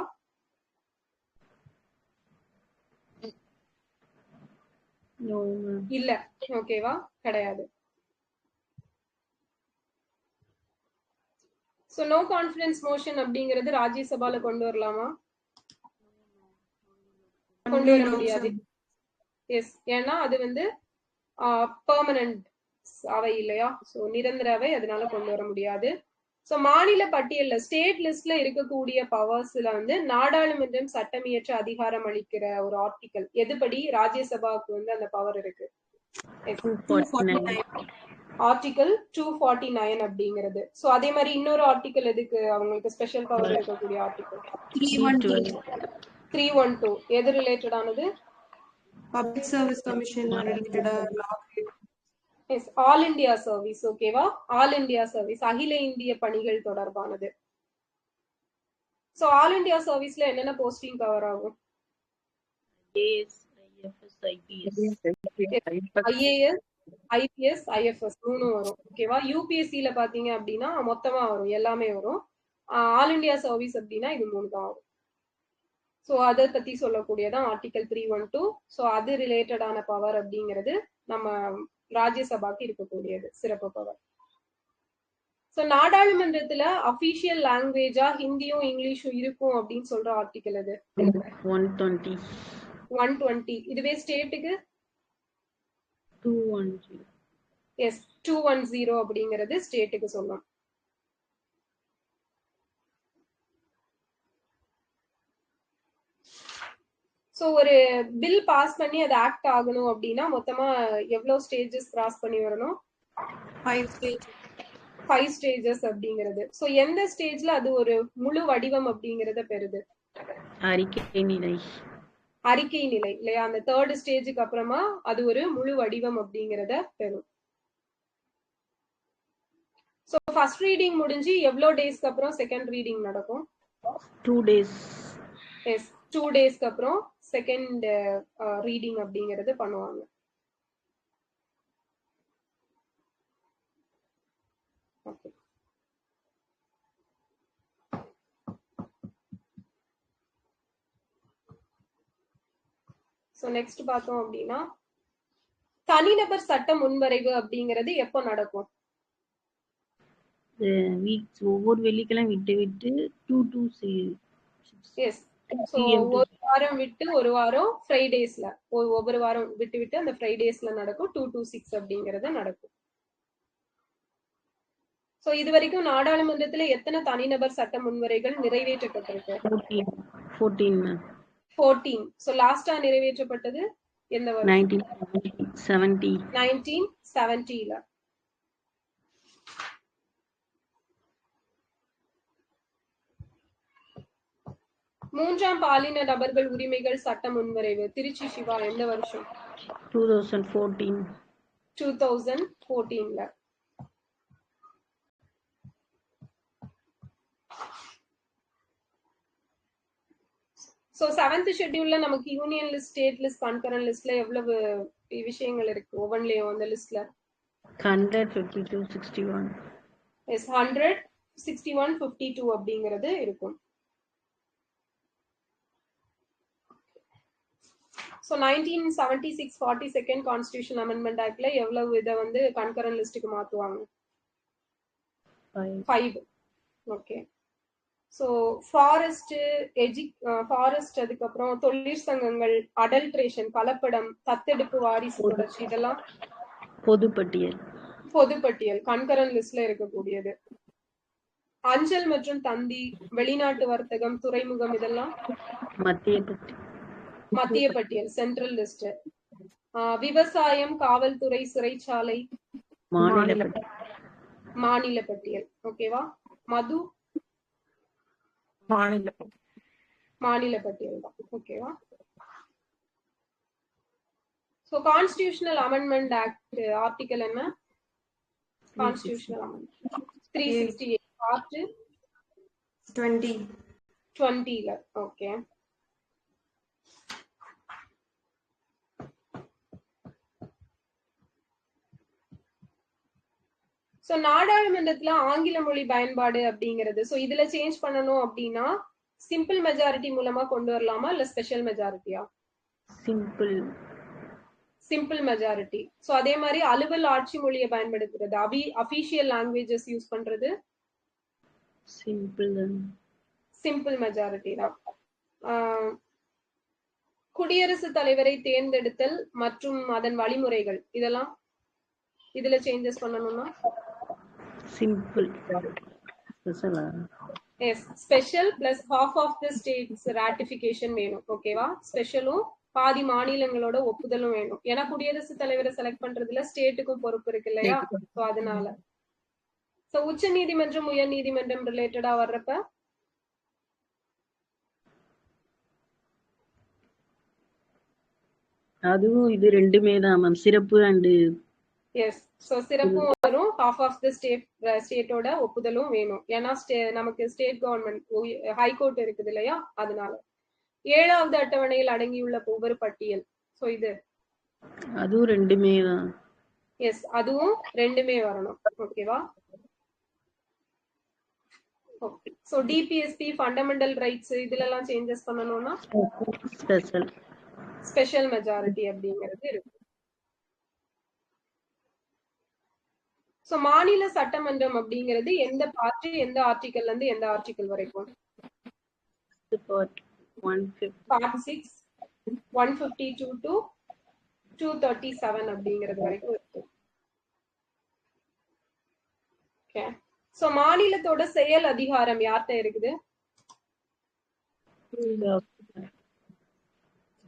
இல்ல. ஓகேவா? கிடையாது. சோ நோ கான்ஃபிடன்ஸ் மோஷன் அப்படிங்கிறது ராஜ்யசபால கொண்டு வரலாமா? கொண்டு வர முடியாது. எஸ், ஏன்னா அது வந்து பெர்மனன்ட் அவை இல்லையா? சோ நிரந்தர அவை, அதனால கொண்டு வர முடியாது. சோ மாநில பட்டியல்ல ஸ்டேட் லிஸ்ட்ல இருக்கக்கூடிய பவர்ஸ்ல வந்து நாடாளுமன்றம் சட்டமியற்ற அதிகாரம் அளிக்கிற ஒரு ஆர்டிகல் எதுபடி ராஜ்யசபாவுக்கு வந்து அந்த பவர் இருக்கு? ஆர்டிகல் 249 அப்படிங்கிறது. சோ அதே மாதிரி இன்னொரு ஆர்டிகல் எதுக்கு அவங்களுக்கு ஸ்பெஷல் பவர் இருக்கக்கூடிய ஆர்டிகல்? 312. எது ரிலேட்டடானது? பப்ளிக் சர்வீஸ் கமிஷன் ரிலேட்டடா law. Yes, all India service. ஓகேவா? ஆல் இந்தியா சர்வீஸ், அகில இந்திய பணிகள் தொடர்பானது. சோ ஆல் இந்தியா சர்வீஸ்ல என்னென்ன போஸ்டிங் கவர் ஆகும்? ஐஏஎஸ், ஐபிஎஸ், ஐஎஃப்எஸ் 3 வரும். ஓகேவா? யூபிஎஸ்சில பாத்தீங்க அப்படின்னா மொத்தமா வரும், எல்லாமே வரும். ஆல் இந்தியா சர்வீஸ் அப்படின்னா இது 3 தான் வரும். சோ அதை பத்தி சொல்லக்கூடியதான் ஆர்டிகல் 312. சோ அது ரிலேட்டடான பவர் அப்படிங்கிறது நம்ம ராஜ்யசபாக்கு இருக்கக்கூடியது சிறப்பு பவர். சோ நாடாளுமன்றத்துல அபிஷியல் லாங்குவேஜா ஹிந்தியும் இங்கிலீஷும் இருக்கும் அப்படின்னு சொல்ற ஆர்டிகல் அது 120. 120. இதுவே ஸ்டேட்டுக்கு 210. எஸ், 210 அப்படிங்கிறது ஸ்டேட்டுக்கு சொல்லும். சோ ஒரு பில் பாஸ் பண்ணி அது ஆக்ட் ஆகணும் அப்படின்னா மொத்தமா எவ்வளவு ஸ்டேஜஸ் கிராஸ் பண்ணி வரணும்? 5 ஸ்டேஜஸ் அப்படிங்கிறது. சோ எந்த ஸ்டேஜ்ல அது ஒரு முழு வடிவம் அப்படிங்கறத பெறுது? அறிக்கை நிலை. அறிக்கை நிலை இல்லையா? அந்த 3rd ஸ்டேஜுக்கு அப்புறமா அது ஒரு முழு வடிவம் அப்படிங்கறத பெறும். சோ ஃபர்ஸ்ட் ரீடிங் முடிஞ்சு எவ்வளவு டேஸ்க்கு அப்புறம் செகண்ட் ரீடிங் நடக்கும்? 2 days. எஸ், 2 டேஸ்க்கு அப்புறம் செகண்ட் ரீடிங் அப்படிங்கறது பண்ணுவாங்க. ஸோ நெக்ஸ்ட் பார்த்தோம் அப்படின்னா தனிநபர் சட்ட முன்வரைவு அப்படிங்கிறது எப்போ நடக்கும்? வீக்ஸ் ஒவ்வொரு வெள்ளிக்கிழமை விட்டு விட்டு 2 to 6 எஸ். ஸோ ஒரு வாரம் விட்டு ஒரு வாரம் ஃப்ரைடேஸ்ல, ஒவ்வொரு வாரம் விட்டு விட்டு அந்த ஃப்ரைடேஸ்ல நடக்கும். 2 to 6 அப்படிங்கிறது நடக்கும். ஸோ இது வரைக்கும் நாடாளுமன்றத்துல எத்தனை தனிநபர் சட்ட முன்வரைகள் நிறைவேற்றப்பட்டிருக்கு? 14 14. ஸோ லாஸ்டா நிறைவேற்றப்பட்டது எந்த வருஷம்? 1970. 1970ல. மூன்றாம் பாலின நபர்கள் உரிமைகள் சட்ட முன்வரைவு திருச்சி சிவா எந்த வருஷம்? 2014. 2014ல. சோ 7th ஷெட்யூல்ல நமக்கு union list, state list, concurrent லிஸ்ட்ல எவ்வளவு விஷயங்கள் இருக்கு ஒவ்வொன்றிலயும் அந்த லிஸ்ட்ல? 152, 61. எஸ், 100, 61, 52 அப்படிங்கிறது இருக்கும். ஸோ 1976 42nd கான்ஸ்டிடியூஷன் அமெண்ட்மெண்ட் ஆக்ட்ல எவ்வளவு இதை வந்து கன்கரண்ட் லிஸ்ட்டுக்கு மாத்துவாங்க? 5. ஓகே. ஸோ ஃபாரஸ்ட், ஃபாரஸ்ட், அதுக்கப்புறம் தொழிற்சங்கங்கள், அடல்ட்ரேஷன், கலப்படம், தத்தெடுப்பு, வாரிசு தொடர்ச்சி, இதெல்லாம் பொதுப்பட்டியல். பொதுப்பட்டியல் கன்கரண்ட் லிஸ்ட்ல இருக்கக்கூடியது. அஞ்சல் மற்றும் தந்தி, வெளிநாட்டு வர்த்தகம், துறைமுகம், இதெல்லாம் மத்திய பட்டியல் சென்ட்ரல் லிஸ்ட். விவசாயம், காவல்துறை, சிறைச்சாலை மாநில பட்டியல். ஓகேவா? மது மாநில பட்டியல் தான். ஓகேவா? So constitutional amendment act article என்ன? கான்ஸ்டிடியூஷனல் அமெண்ட்மெண்ட் 368 பார்ட் 20ல. ஓகே. சோ நாடாளுமன்றத்துல ஆங்கில மொழி பயன்பாடு அப்படிங்கிறது, சோ இதுல சேஞ்ச் பண்ணணும் அப்படின்னா சிம்பிள் மெஜாரிட்டி மூலமா கொண்டு வரலாமா இல்ல ஸ்பெஷல் மெஜாரிட்டியா? Simple majority. சோ அதே மாதிரி அலுவல் ஆட்சி மொழியை பயன்படுத்துறது, அபிஷியல் லாங்குவேஜஸ் யூஸ் பண்றது சிம்பிள் மெஜாரிட்டி தான். குடியரசுத் தலைவரை தேர்ந்தெடுத்தல் மற்றும் அதன் வழிமுறைகள், இதெல்லாம் இதுல சேஞ்சஸ் பண்ணணும்னா simple. Yes, special plus half of the states ratification வேணும். ஓகேவா? ஸ்பெஷலும் பாதி மாநிலங்களோட ஒப்புதலும் வேணும். ஏன்னா குடியரசுத் தலைவரை செலக்ட் பண்றதுல ஸ்டேட்டுக்கும் பொறுப்பு இருக்கு இல்லையா? சோ அதனால சோ உச்ச நீதிமன்றம், உயர் நீதிமன்றம் ரிலேட்டடா வர்றப்ப அதுவும் இது ரெண்டுமே தான் மேம், சிறப்பு அண்ட் எஸ். சோ சிறப்பும் வரும், half of the ஸ்டேட்டோட ஒப்புதலும் வேணும். ஏன்னா நமக்கு ஸ்டேட் கவர்மெண்ட் ஹைகோர்ட் இருக்குது இல்லையா? அதனால 7வது அட்டவணையில் அடங்கியுள்ள ஒவ்வொரு பட்டியல். சோ இது அதுவும் ரெண்டுமே தான். எஸ், அதுவும் ரெண்டுமே வரணும். ஓகேவா? Okay. So DPSP, fundamental rights, இதுல எல்லாம் சேஞ்சஸ் பண்ணனும்னா ஸ்பெஷல் மெஜாரிட்டி அப்படிங்கிறது இருக்கு. சோ மாநில சட்டமன்றம் அப்படிங்கிறது எந்த பார்ட், எந்த ஆர்டிகல்ல இருந்து எந்த ஆர்டிகல் வரைக்கும்? பார்ட் 6 152 to 237 அப்படிங்கிறது வரைக்கும் இருக்கு. ஓகே. சோ மாநிலத்தோட செயல் அதிகாரம் யார்கிட்ட இருக்குது?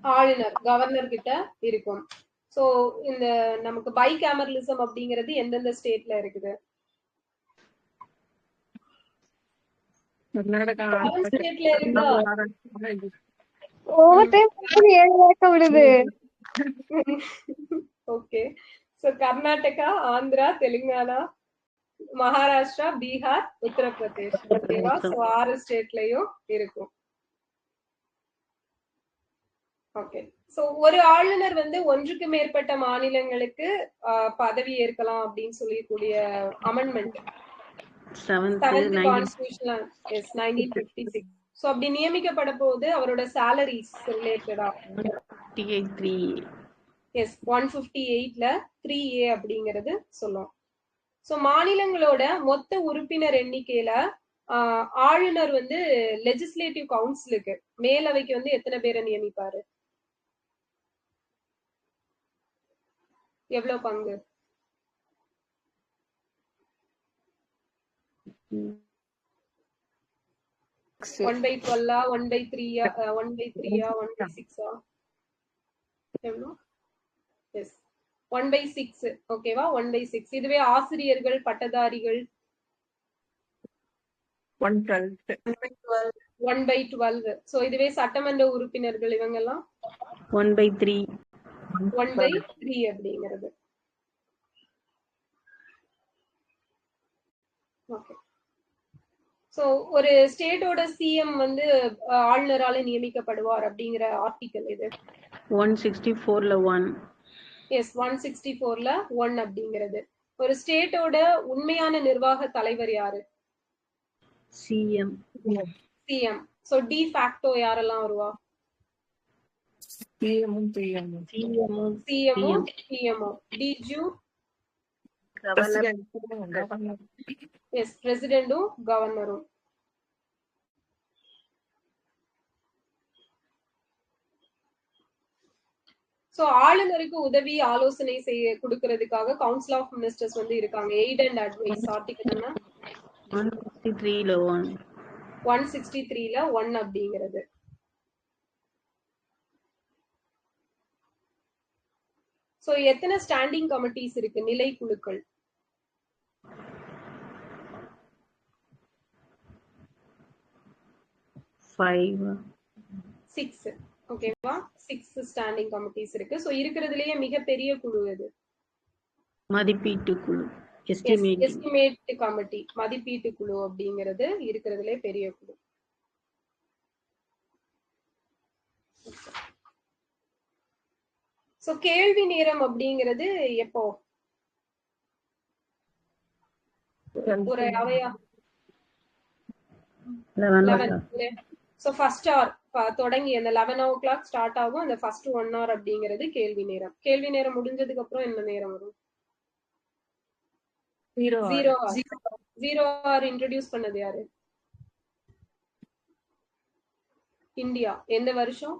ஆளுநர், கவர்னர் கிட்ட இருக்கும். சோ இந்த நமக்கு பைகேமரலிசம் அப்படிங்கிறது எந்தெந்த ஸ்டேட்ல இருக்குது? ஸ்டேட்ல இருக்கா? ஓவர் டைம் 7 வரைக்கும் விடுது. ஓகே. சோ கர்நாடகா, ஆந்திரா, தெலுங்கானா, மகாராஷ்டிரா, பீகார், உத்தரப்பிரதேஷ். ஓகேவா? சோ 6 ஸ்டேட்லயும் இருக்கும். ஓகே. சோ ஒரு ஆளுநர் வந்து ஒன்றுக்கு மேற்பட்ட மாநிலங்களுக்கு பதவி ஏற்கலாம் அப்படின்னு சொல்லக்கூடிய அமெண்ட்மெண்ட் 7th கான்ஸ்டிடியூஷனல் 1956. சோ அப்படி நியமிக்கப்பட போது அவரோட சாலரிஸ் ரிலேட்டடா 3. எஸ் 158ல 3A அப்படிங்கிறது சொல்லும். ஸோ மாநிலங்களோட மொத்த உறுப்பினர் எண்ணிக்கையில ஆளுநர் வந்து லெஜிஸ்லேட்டிவ் கவுன்சிலுக்கு மேலவைக்கு வந்து எத்தனை பேரை நியமிப்பாரு? எவ்வளவு பங்கு? 1/12 1/3 1/3 1/6 எவ்வளோ? எஸ் 1/6. ஓகேவா? 1/6. இதுவே ஆசிரியர்கள் பட்டதாரிகள் 1/12. சோ இதுவே சட்டமன்ற உறுப்பினர்கள் இவங்க எல்லாம் 1/3. 1/3 அப்படிங்கிறது. ஓகே. சோ ஒரு ஸ்டேட்டோட சிஎம் வந்து ஆளுநரால நியமிக்கப்படுவார் அப்படிங்கிற ஆர்டிகல் இது 164ல 1. எஸ் 164ல 1 அப்படிங்கிறது. ஒரு ஸ்டேட்டோட உண்மையான நிர்வாக தலைவர் யாரு? சிஎம். சிஎம். சோ டி ஃபேக்டோ யாரெல்லாம் வருவா? சிஎம்மும் பிஎம்ஓ. டிஜியூ எஸ் பிரசிடென்டும் கவர்னரும். சோ ஆளுநருக்கு உதவி ஆலோசனை செய்ய கொடுக்கறதுக்காக கவுன்சில் ஆஃப் மினிஸ்டர்ஸ் வந்து இருக்காங்க. எய்ட் அண்ட் அட்வைஸ் ஆர்டிகல் என்ன? 163ல 1. 163ல 1 அப்படிங்கிறது. சோ எத்தனை ஸ்டாண்டிங் கமிட்டிஸ் இருக்கு? நிலை குழுக்கள் 6. ஓகேவா? 6 ஸ்டாண்டிங் கமிட்டிஸ் இருக்கு. சோ இருக்கிறதுலயே மிகப்பெரிய குழு எது? மதிப்பீட்டு குழு. Estimate committee. மதிப்பீட்டு குழு அப்படிங்கிறது இருக்கிறதுலே பெரிய குழு. சோ கேள்வி நேரம் அப்படிங்கிறது எப்போ? ஒரு அவையா 11. சோ ஃபர்ஸ்ட் ஹவர் தொடங்கி அந்த 11 o'clock ஸ்டார்ட் ஆகும். அந்த ஃபர்ஸ்ட் 1 hour அப்படிங்கிறது கேள்வி நேரம். கேள்வி நேரம் முடிஞ்சதுக்கு அப்புறம் என்ன நேரம் வரும்? 0 hour இன்ட்ரோடியூஸ் பண்ணது யாரு? இந்தியா. எந்த வருஷம்?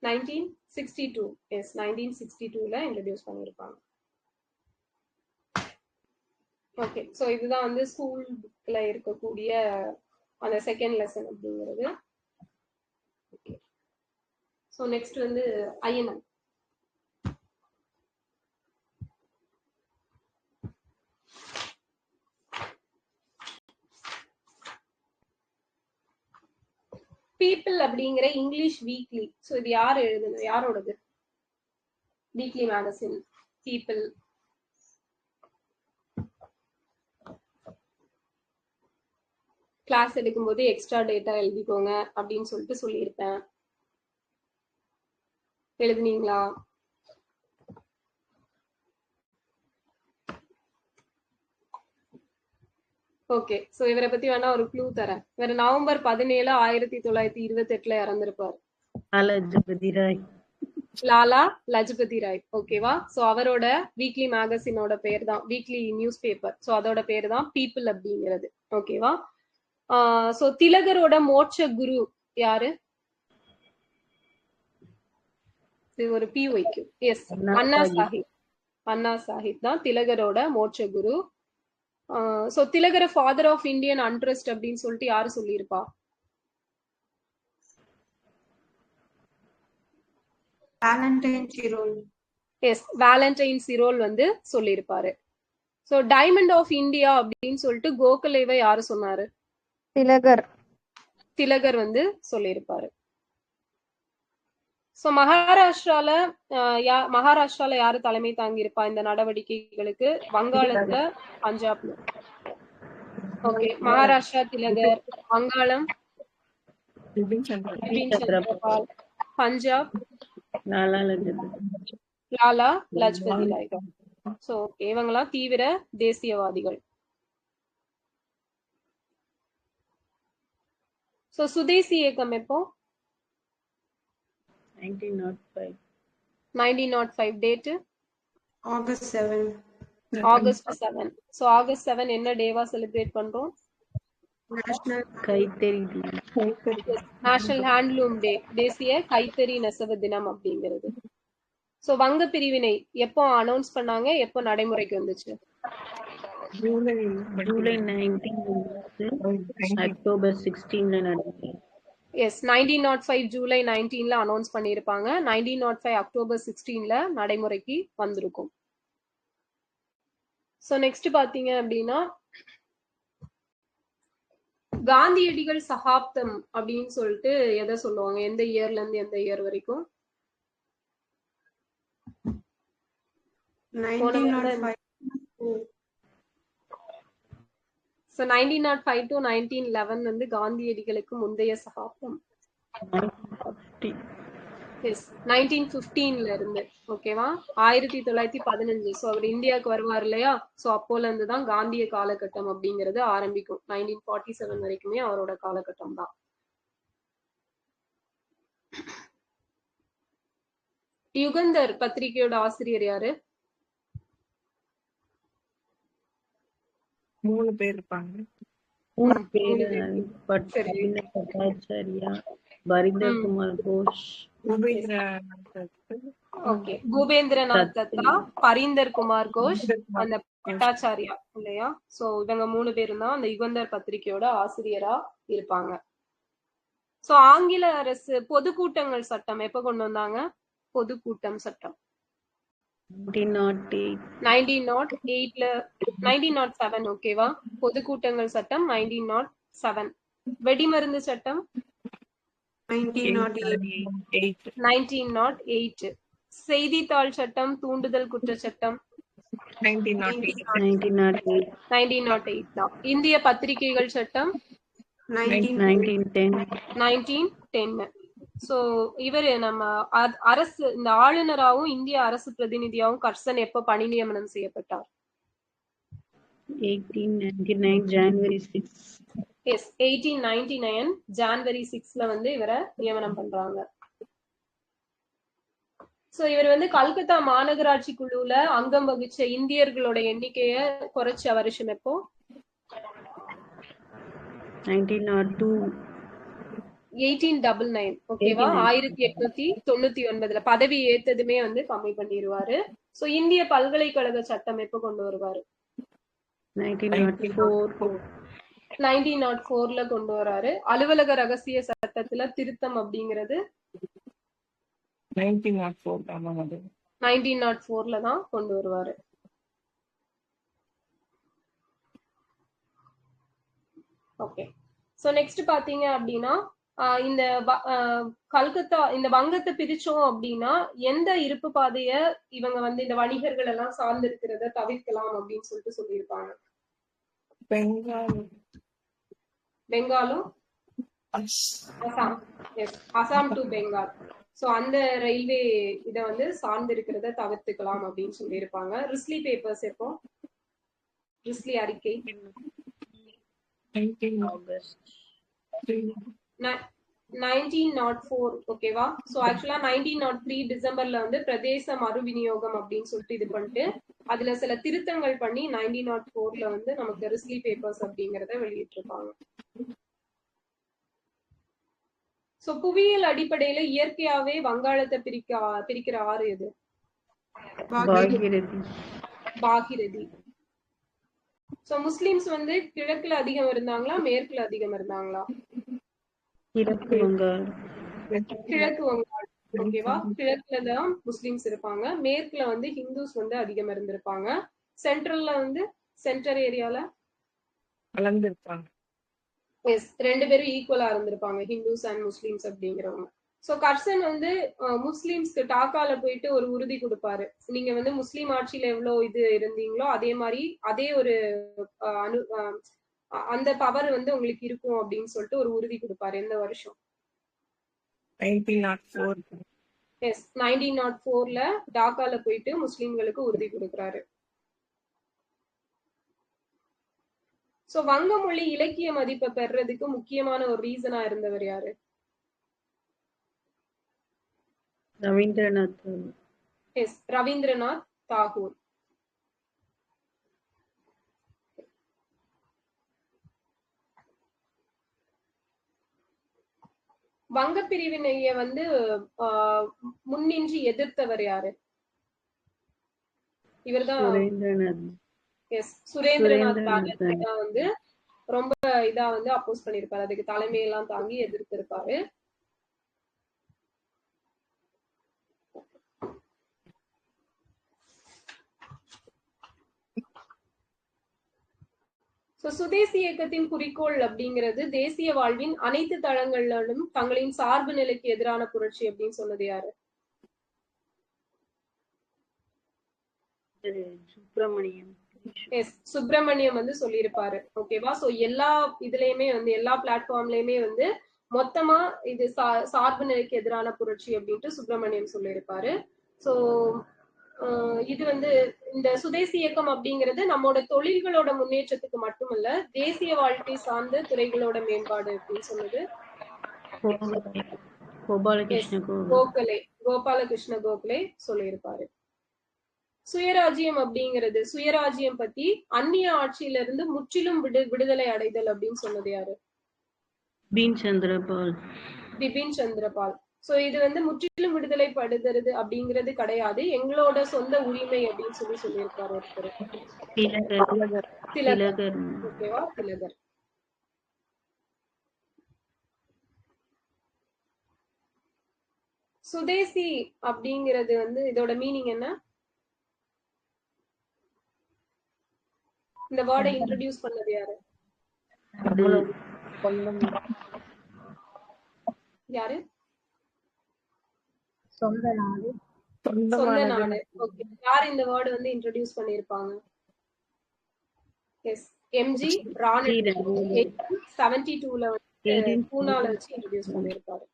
1962. எஸ் 1962ல இன்ட்ரோடியூஸ் பண்ணிருப்பாங்க. ஓகே. சோ இதுதான் வந்து ஸ்கூல் புக்ல இருக்கக்கூடிய அந்த செகண்ட் லெசன் அப்படிங்கிறது. ஓகே. சோ நெக்ஸ்ட் வந்து ஐஎன்எம். பீப்பிள் அப்படிங்கிற இங்கிலீஷ் வீக்லி. சோ இது யார் எழுதுனது? யாரோடது? Weekly magazine people. கிளாஸ் எடுக்கும்போது எக்ஸ்ட்ரா டேட்டா எழுதிக்கோங்க அப்படின்னு சொல்லிட்டு சொல்லியிருப்பேன். எழுதுனீங்களா? ஓகே. சோ இவரை பத்தி வேணா ஒரு க்ளூ தரேன். இவர் நவம்பர் 17 1928ல இறந்திருப்பார். லாலா லஜபதி ராய். ஓகேவா? சோ அவரோட வீக்லி மேகசினோட பேர் தான், வீக்லி நியூஸ் பேப்பர். சோ அதோட பேர் தான் பீப்பிள் அப்படிங்கிறது. ஓகேவா? சோ திலகரோட மோட்ச குரு யாரு? இது ஒரு PYQ. எஸ் அண்ணா சாஹிப். அண்ணா சாஹிப் தான் திலகரோட மோட்ச குரு. சோ திலகர ஃபாதர் ஆஃப் இந்தியன் அன்ட்ரஸ்ட் அப்படின்னு சொல்லிட்டு யாரு சொல்லியிருப்பா? Valentine Chirol. Yes Valentine Chirol வந்து சொல்லியிருப்பாரு. சோ டைமண்ட் ஆஃப் இந்தியா அப்படின்னு சொல்லிட்டு கோகலேவை யாரு சொன்னாரு? திலகர் வந்து சொல்லியிருப்பாரு. சோ மகாராஷ்டிரால யாரு தலைமை தாங்கி இருப்பா இந்த நடவடிக்கைகளுக்கு? வங்காளத்துல பஞ்சாப்ல. ஓகே. மகாராஷ்டிரா திலகர், வங்காளம் பிபின் சந்திரபால், பஞ்சாப் லாலா லஜபதி ராய். சோ இவங்கெல்லாம் தீவிர தேசியவாதிகள். சோ சுதேசி இயக்கம் எப்போ? 1905. 1905. Date August 7. August 7. So August 7 என்ன டேவா செலிப்ரேட் பண்றோம்? National கைத்தறி நேஷனல் ஹேண்ட்லூம் டே, தேசிய கைத்தறி நெசவு தினம் அப்படிங்கிறது. சோ வங்க பிரிவினை எப்போ அனௌன்ஸ் பண்ணாங்க, எப்போ நடைமுறைக்கு வந்துச்சு? ஜூலை 19 அக்டோபர் 16 நடந்தது. எஸ், 1905 ஜூலை 19ல அனௌன்ஸ் பண்ணியிருப்பாங்க. 1905 அக்டோபர் 16ல நடைமுறைக்கு வந்திருக்கும். சோ நெக்ஸ்ட் பாத்தீங்க அப்படின்னா காந்தியடிகள் சகாப்தம் அப்படின்னு சொல்லிட்டு எதை சொல்லுவாங்க? எந்த இயர்ல இருந்து எந்த இயர் வரைக்கும்? 1905. So 1905 to 1911 வந்து காந்தியடிகளுக்கு முந்தைய சகாப்தம். 1915ல இருந்து, ஓகேவா, 1915. சோ அவர் இந்தியாவுக்கு வருவார் இல்லையா? சோ அப்போல இருந்து தான் காந்திய காலகட்டம் அப்படிங்கிறது ஆரம்பிக்கும். 1947 வரைக்குமே அவரோட காலகட்டம் தான். யுகந்தர் பத்திரிகையோட ஆசிரியர் யாரு? 3 பேர் இருப்பாங்க. 3 பேரு பட்டாச்சாரியா, பரிந்தர் குமார் கோஷ், ஓகே, பூபேந்திரநாத் தத்தா, பரிந்தர் குமார் கோஷ், அந்த பட்டாச்சாரியா இல்லையா? சோ இவங்க 3 பேரும் தான் அந்த யுகந்தர் பத்திரிகையோட ஆசிரியரா இருப்பாங்க. சோ ஆங்கில அரசு பொதுக்கூட்டங்கள் சட்டம் எப்ப கொண்டு வந்தாங்க? பொதுக்கூட்டம் சட்டம் 1908ல 1907, ஓகேவா? பொதுக்கூட்டங்கள் சட்டம் 1907. வெடிமருந்து சட்டம் 1908. செய்தித்தாள் சட்டம், தூண்டுதல் குற்ற சட்டம் 1908 தான். இந்திய பத்திரிகைகள் சட்டம் 1910. சோ இவரு நம்ம அரசு இந்த ஆளுநராகவும் இந்திய அரசு பிரதிநிதியாகவும் கர்சன் எப்ப பணி நியமனம் செய்யப்பட்டார்? 1899 ஜனவரி 6. எஸ், 1899 ஜனவரி 6ல வந்து இவரை நியமனம் பண்றாங்க. சோ இவர் வந்து கல்கத்தா மாநகராட்சி குழுல அங்கம் வகிச்ச இந்தியர்களோட எண்ணிக்கைய குறைச்ச வருஷம் எப்போ? 1902. 1899, ஓகேவா? 1899ல பதவி ஏத்ததுமே வந்து கம்மி பண்ணிடுவாரு. சோ இந்திய பல்கலைக்கழக சட்டம் எப்ப கொண்டு வருவாரு? 1904ல கொண்டு வராரு. அலுவலக ரகசிய சட்டத்துல திருத்தம் அப்படிங்கிறது 1904ல தான் கொண்டு வருவாரு. ஓகே, சோ நெக்ஸ்ட் பாத்தீங்க அப்படின்னா இந்த கல்கத்தா இந்த வங்கத்தை பிரிச்சோம் அப்படின்னா எந்த இருப்பு பாதைய இவங்க வந்து இந்த வணிகர்கள் எல்லாம் சார்ந்து இருக்கிறத தவிர்க்கலாம் அப்படின்னு சொல்லிட்டு சொல்லியிருப்பாங்க? பெங்காலும் Assam. Yes, Assam to Bengal. So அந்த ரயில்வே இத வந்து சார்ந்து இருக்கிறத தவிர்த்துக்கலாம் அப்படின்னு சொல்லியிருப்பாங்க. ரிஸ்லி பேப்பர்ஸ் எப்போ? ரிஸ்லி அறிக்கை 1904, ஓகேவா? சோ ஆக்சுவலா 1903 டிசம்பர்ல வந்து பிரதேச மறு விநியோகம் அப்படின்னு சொல்லிட்டு இது பண்ணிட்டு அதுல சில திருத்தங்கள் பண்ணி 1904ல வந்து நமக்கு ரிஸ்லி பேப்பர்ஸ் அப்படிங்கறத வெளியிட்டிருப்பாங்க. சோ புவியியல் அடிப்படையில இயற்கையாவே வங்காளத்தை பிரிக்கிற ஆறு எது? பாகிரதி. சோ முஸ்லிம்ஸ் வந்து கிழக்குல அதிகம் இருந்தாங்களா, மேற்குல அதிகம் இருந்தாங்களா? கிழக்கு வங்காள், ஓகேவா? கிழக்குல தான் முஸ்லிம்ஸ் இருப்பாங்க, மேற்குல வந்து ஹிந்துஸ் வந்து அதிகம் இருந்திருப்பாங்க. சென்ட்ரல்ல வந்து சென்டர் ஏரியால கலந்துருப்பாங்க. எஸ், 2 பேரும் ஈக்குவலா இருந்திருப்பாங்க, ஹிந்துஸ் அண்ட் முஸ்லிம்ஸ் அப்படிங்கிறவங்க. சோ கர்சன் வந்து முஸ்லிம்ஸ்க்கு டாக்கால போயிட்டு ஒரு உறுதி கொடுப்பாரு. நீங்க வந்து முஸ்லீம் ஆட்சியில எவ்வளவு இது இருந்தீங்களோ அதே மாதிரி அதே ஒரு அந்த பவர் வந்து உங்களுக்கு இருக்கும் அப்படின்னு சொல்லிட்டு ஒரு உறுதி கொடுப்பாரு. எந்த வருஷம்? 1904. எஸ், 1904ல டாக்கால போயிட்டு முஸ்லிம்களுக்கு உறுதி கொடுக்கிறாரு. சோ வங்க மொழி இலக்கிய மதிப்பை பெறதுக்கு முக்கியமான ஒரு ரீசனா இருந்தவர் யாரு? ரவீந்திரநாத் எஸ், ரவீந்திரநாத் தாகூர். வங்க பிரிவினைய வந்து முன்னின்று எதிர்த்தவர் யாரு? இவர்தான். சுரேந்திரநாத். எஸ், சுரேந்திரநாத் பானர்ஜி தான் வந்து ரொம்ப இதா வந்து அப்போஸ் பண்ணிருப்பாரு, அதுக்கு தலைமையெல்லாம் தாங்கி எதிர்த்திருப்பாரு. சுதேசி இயக்கத்தின் குறிக்கோள் அப்படிங்கிறது தேசிய வாழ்வின் அனைத்து தளங்களிலும் தங்களின் சார்பு நிலைக்கு எதிரான புரட்சி அப்படின்னு சொன்னது யாரு? சுப்பிரமணியம். எஸ், சுப்பிரமணியம் வந்து சொல்லியிருப்பாரு. ஓகேவா? சோ எல்லா இதுலயுமே வந்து எல்லா பிளாட்ஃபார்ம்லயுமே வந்து மொத்தமா இது சார்பு நிலைக்கு எதிரான புரட்சி அப்படின்ட்டு சுப்பிரமணியம் சொல்லியிருப்பாரு. சோ இது வந்து இந்த சுதேசி இயக்கம் அப்படிங்கிறது நம்மளோட தொழில்களோட முன்னேற்றத்துக்கு மட்டுமல்ல, தேசிய வாழ்க்கை சார்ந்த துறைகளோட மேம்பாடு அப்படின்னு சொன்னது கோபாலகிருஷ்ண கோகலே சொல்லியிருப்பாரு. சுயராஜ்யம் அப்படிங்கிறது, சுயராஜ்யம் பத்தி அந்நிய ஆட்சியில இருந்து முற்றிலும் விடுதலை அடைதல் அப்படின்னு சொன்னது யாரு? பிபின் சந்திரபால். சோ இது வந்து முற்றிலும் விடுதலை படுகிறது அப்படிங்கிறது கிடையாது, எங்களோட சொந்த உரிமை அப்படின்னு சொல்லியிருக்காரு ஒருத்தர். திலகர். ஓகேவா? திலகர். சுதேசி அப்படிங்கிறது வந்து இதோட மீனிங் என்ன? இந்த வேர்டை இன்ட்ரோடியூஸ் பண்ணது யாரு? யாரு? சொந்த நாடு. சொந்த நாடு. ஓகே, யார் இந்த வேர்டு வந்து இன்ட்ரோடியூஸ் பண்ணிருப்பாங்க? எஸ், எம்ஜி ராணி 1872ல வந்து பூனால வச்சு இன்ட்ரோடியூஸ் பண்ணிருப்பாரு.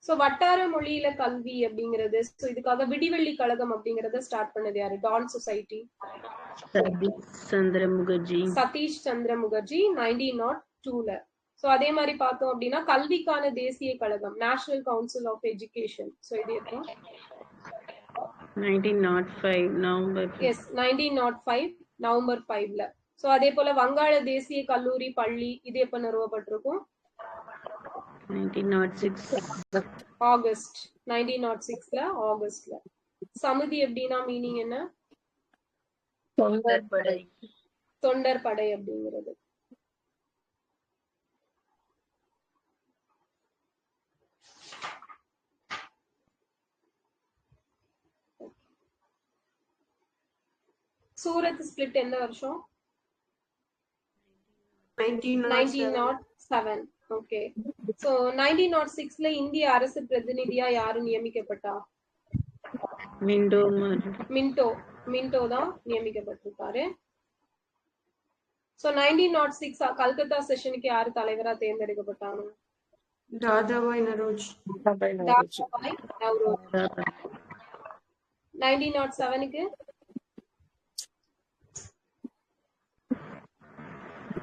சோ வட்டார மொழியில கல்வி அப்படிங்கிறது, சோ இதுக்காக விடிவெள்ளி கழகம் அப்படிங்கறத ஸ்டார்ட் பண்ணது யாரு? Dawn society. சதீஷ் சந்திர முகர்ஜி 1902ல. சோ அதே மாதிரி பார்த்தோம் அப்படின்னா கல்விக்கான தேசிய கழகம், national council of education. So இது எப்போ? 1905 நவம்பர். எஸ், 1905 நவம்பர் 5ல. சோ அதே போல வங்காள தேசிய கல்லூரி பள்ளி இது எப்ப நிறுவப்பட்டிருக்கும்? 1906 ஆகஸ்ட். 1906ல ஆகஸ்ட்ல. சமிதி அப்படின்னா மீனிங் என்ன? தொண்டர் படை அப்படிங்கிறது. சூரத் ஸ்பிளிட் எந்த வருஷம்? 1907. ஓகே. சோ 1906ல இந்திய அரசு பிரதிநிதியா யாரு நியமிக்கப்பட்டா? மின்டோ தான் நியமிக்கப்பட்டிருக்காரு. சோ 1906 கல்கத்தா செஷனுக்கு யாரு தலைவரா தேர்ந்தெடுக்கப்பட்டாங்க? தாதாபாய் நவ்ரோஜ். 1907க்கு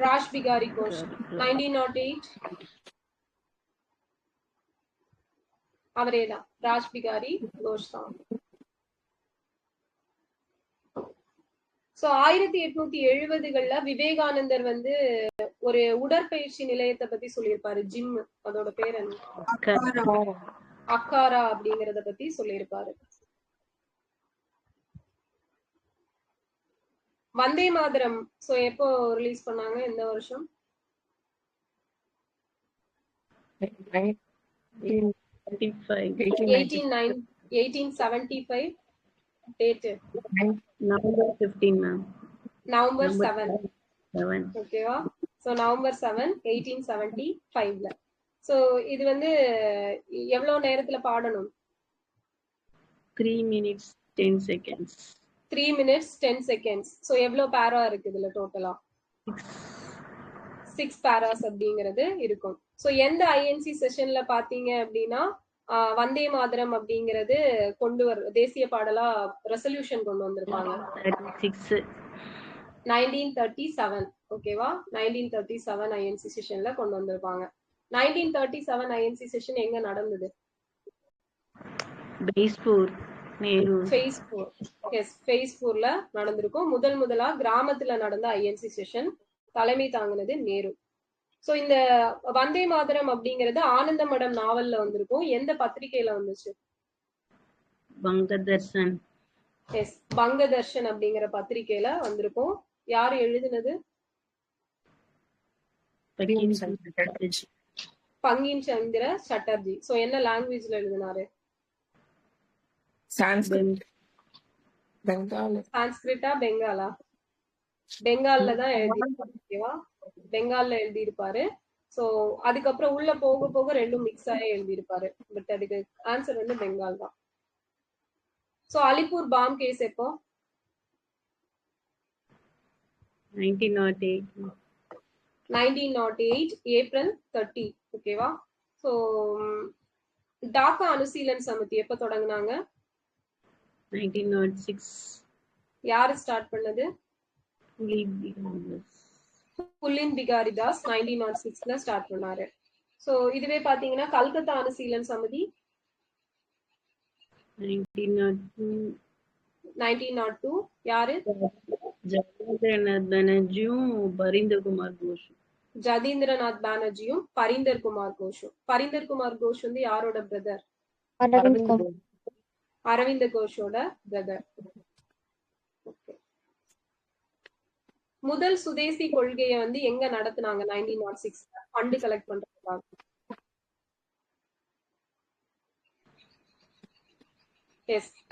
ராஷ் பிகாரி கோஷ். 1908 அவரேதான், ராஜ் பிகாரி கோஷ் தான். சோ 1870கள்ல விவேகானந்தர் வந்து ஒரு உடற்பயிற்சி நிலையத்தை பத்தி சொல்லியிருப்பாரு, ஜிம். அதோட பேர் என்ன? அக்காரா அப்படிங்கறத பத்தி சொல்லியிருப்பாரு. வந்தே மாதரம் சோ எப்போ ரிலீஸ் பண்ணாங்க, எந்த வருஷம்? 1875. Date November 7. ஓகேவா? So November 7 1875ல. சோ இது வந்து எவ்வளவு நேரத்துல பாடணும்? 3 minutes 10 seconds. 3 minutes 10 seconds. So எவ்வளவு பேரா இருக்கு இதுல டோட்டலா? 6 பேராஸ் அப்படிங்கிறது இருக்கும். சோ எந்த ஐஎன்சி செஷன்ல பாத்தீங்க அப்படின்னா வந்தே மாதரம் அப்படிங்கிறது தேசிய பாடலா ரெசல்யூஷன் கொண்டு வந்திருப்பாங்க 36 1937. ஓகேவா? 1937 ஐஎன்சி செஷன்ல கொண்டு வந்திருப்பாங்க. 1937 ஐஎன்சி செஷன் எங்க நடந்தது? பேஸ்பூர் நேரு ஃபேஸ்பூர்ல நடந்திருக்கும். முதலா கிராமத்துல நடந்த ஐஎன்சி செஷன். தலைமை தாங்கினது நேரு. சோ இந்த வந்தே மாதரம் அப்படிங்கிறது ஆனந்த மடம் நாவல்ல வந்திருக்கும். எந்த பத்திரிகையில வந்துச்சு? பங்கதர்ஷன். பங்கதர்ஷன் அப்படிங்கிற பத்திரிகையில வந்திருக்கும். யாரு எழுதினது? பங்கிம் சந்திர சட்டர்ஜி. சோ என்ன லாங்குவேஜ்ல எழுதினாரு? சான்ஸ்கிரிட்டா பெங்காலா? பெங்கால்ல தான் எழுதிருப்பாரு. பெங்கால்ல எழுதியிருப்பாரு. சோ அதுக்கப்புறம் உள்ள போக போக ரெண்டும் மிக்ஸ் ஆகி எழுதியிருப்பாரு. பட் அதுக்கு ஆன்சர் வந்து பெங்கால் தான். சோ அலிப்பூர் பாம் கேஸ் எப்போ? 1908 ஏப்ரல் 30. ஓகேவா? சோ டாக்கா அனுசீலன் சமிதி எப்ப தொடங்குனாங்க? 1906. யாரு ஸ்டார்ட் பண்ணது? புல்லின் பிகாரி தாஸ் 1906ல ஸ்டார்ட் பண்ணாரு. சோ இதுவே பாத்தீங்கன்னா கல்கத்தா அனுசீலன் சமிதி 1902. யாரு? ஜதீந்திரநாத் பானர்ஜியும் பரீந்தர் குமார் கோஷும். ஜதீந்திரநாத் பானர்ஜியும் பரீந்தர் குமார் கோஷும். பரீந்தர் குமார் கோஷ் வந்து யாரோட பிரதர்? அரவிந்த கோஷோட பிரதர். முதல் சுதேசி கொள்கையை வந்து எங்க நடத்துனாங்க? 1906 ஃபண்ட் கலெக்ட் பண்றதுக்காக.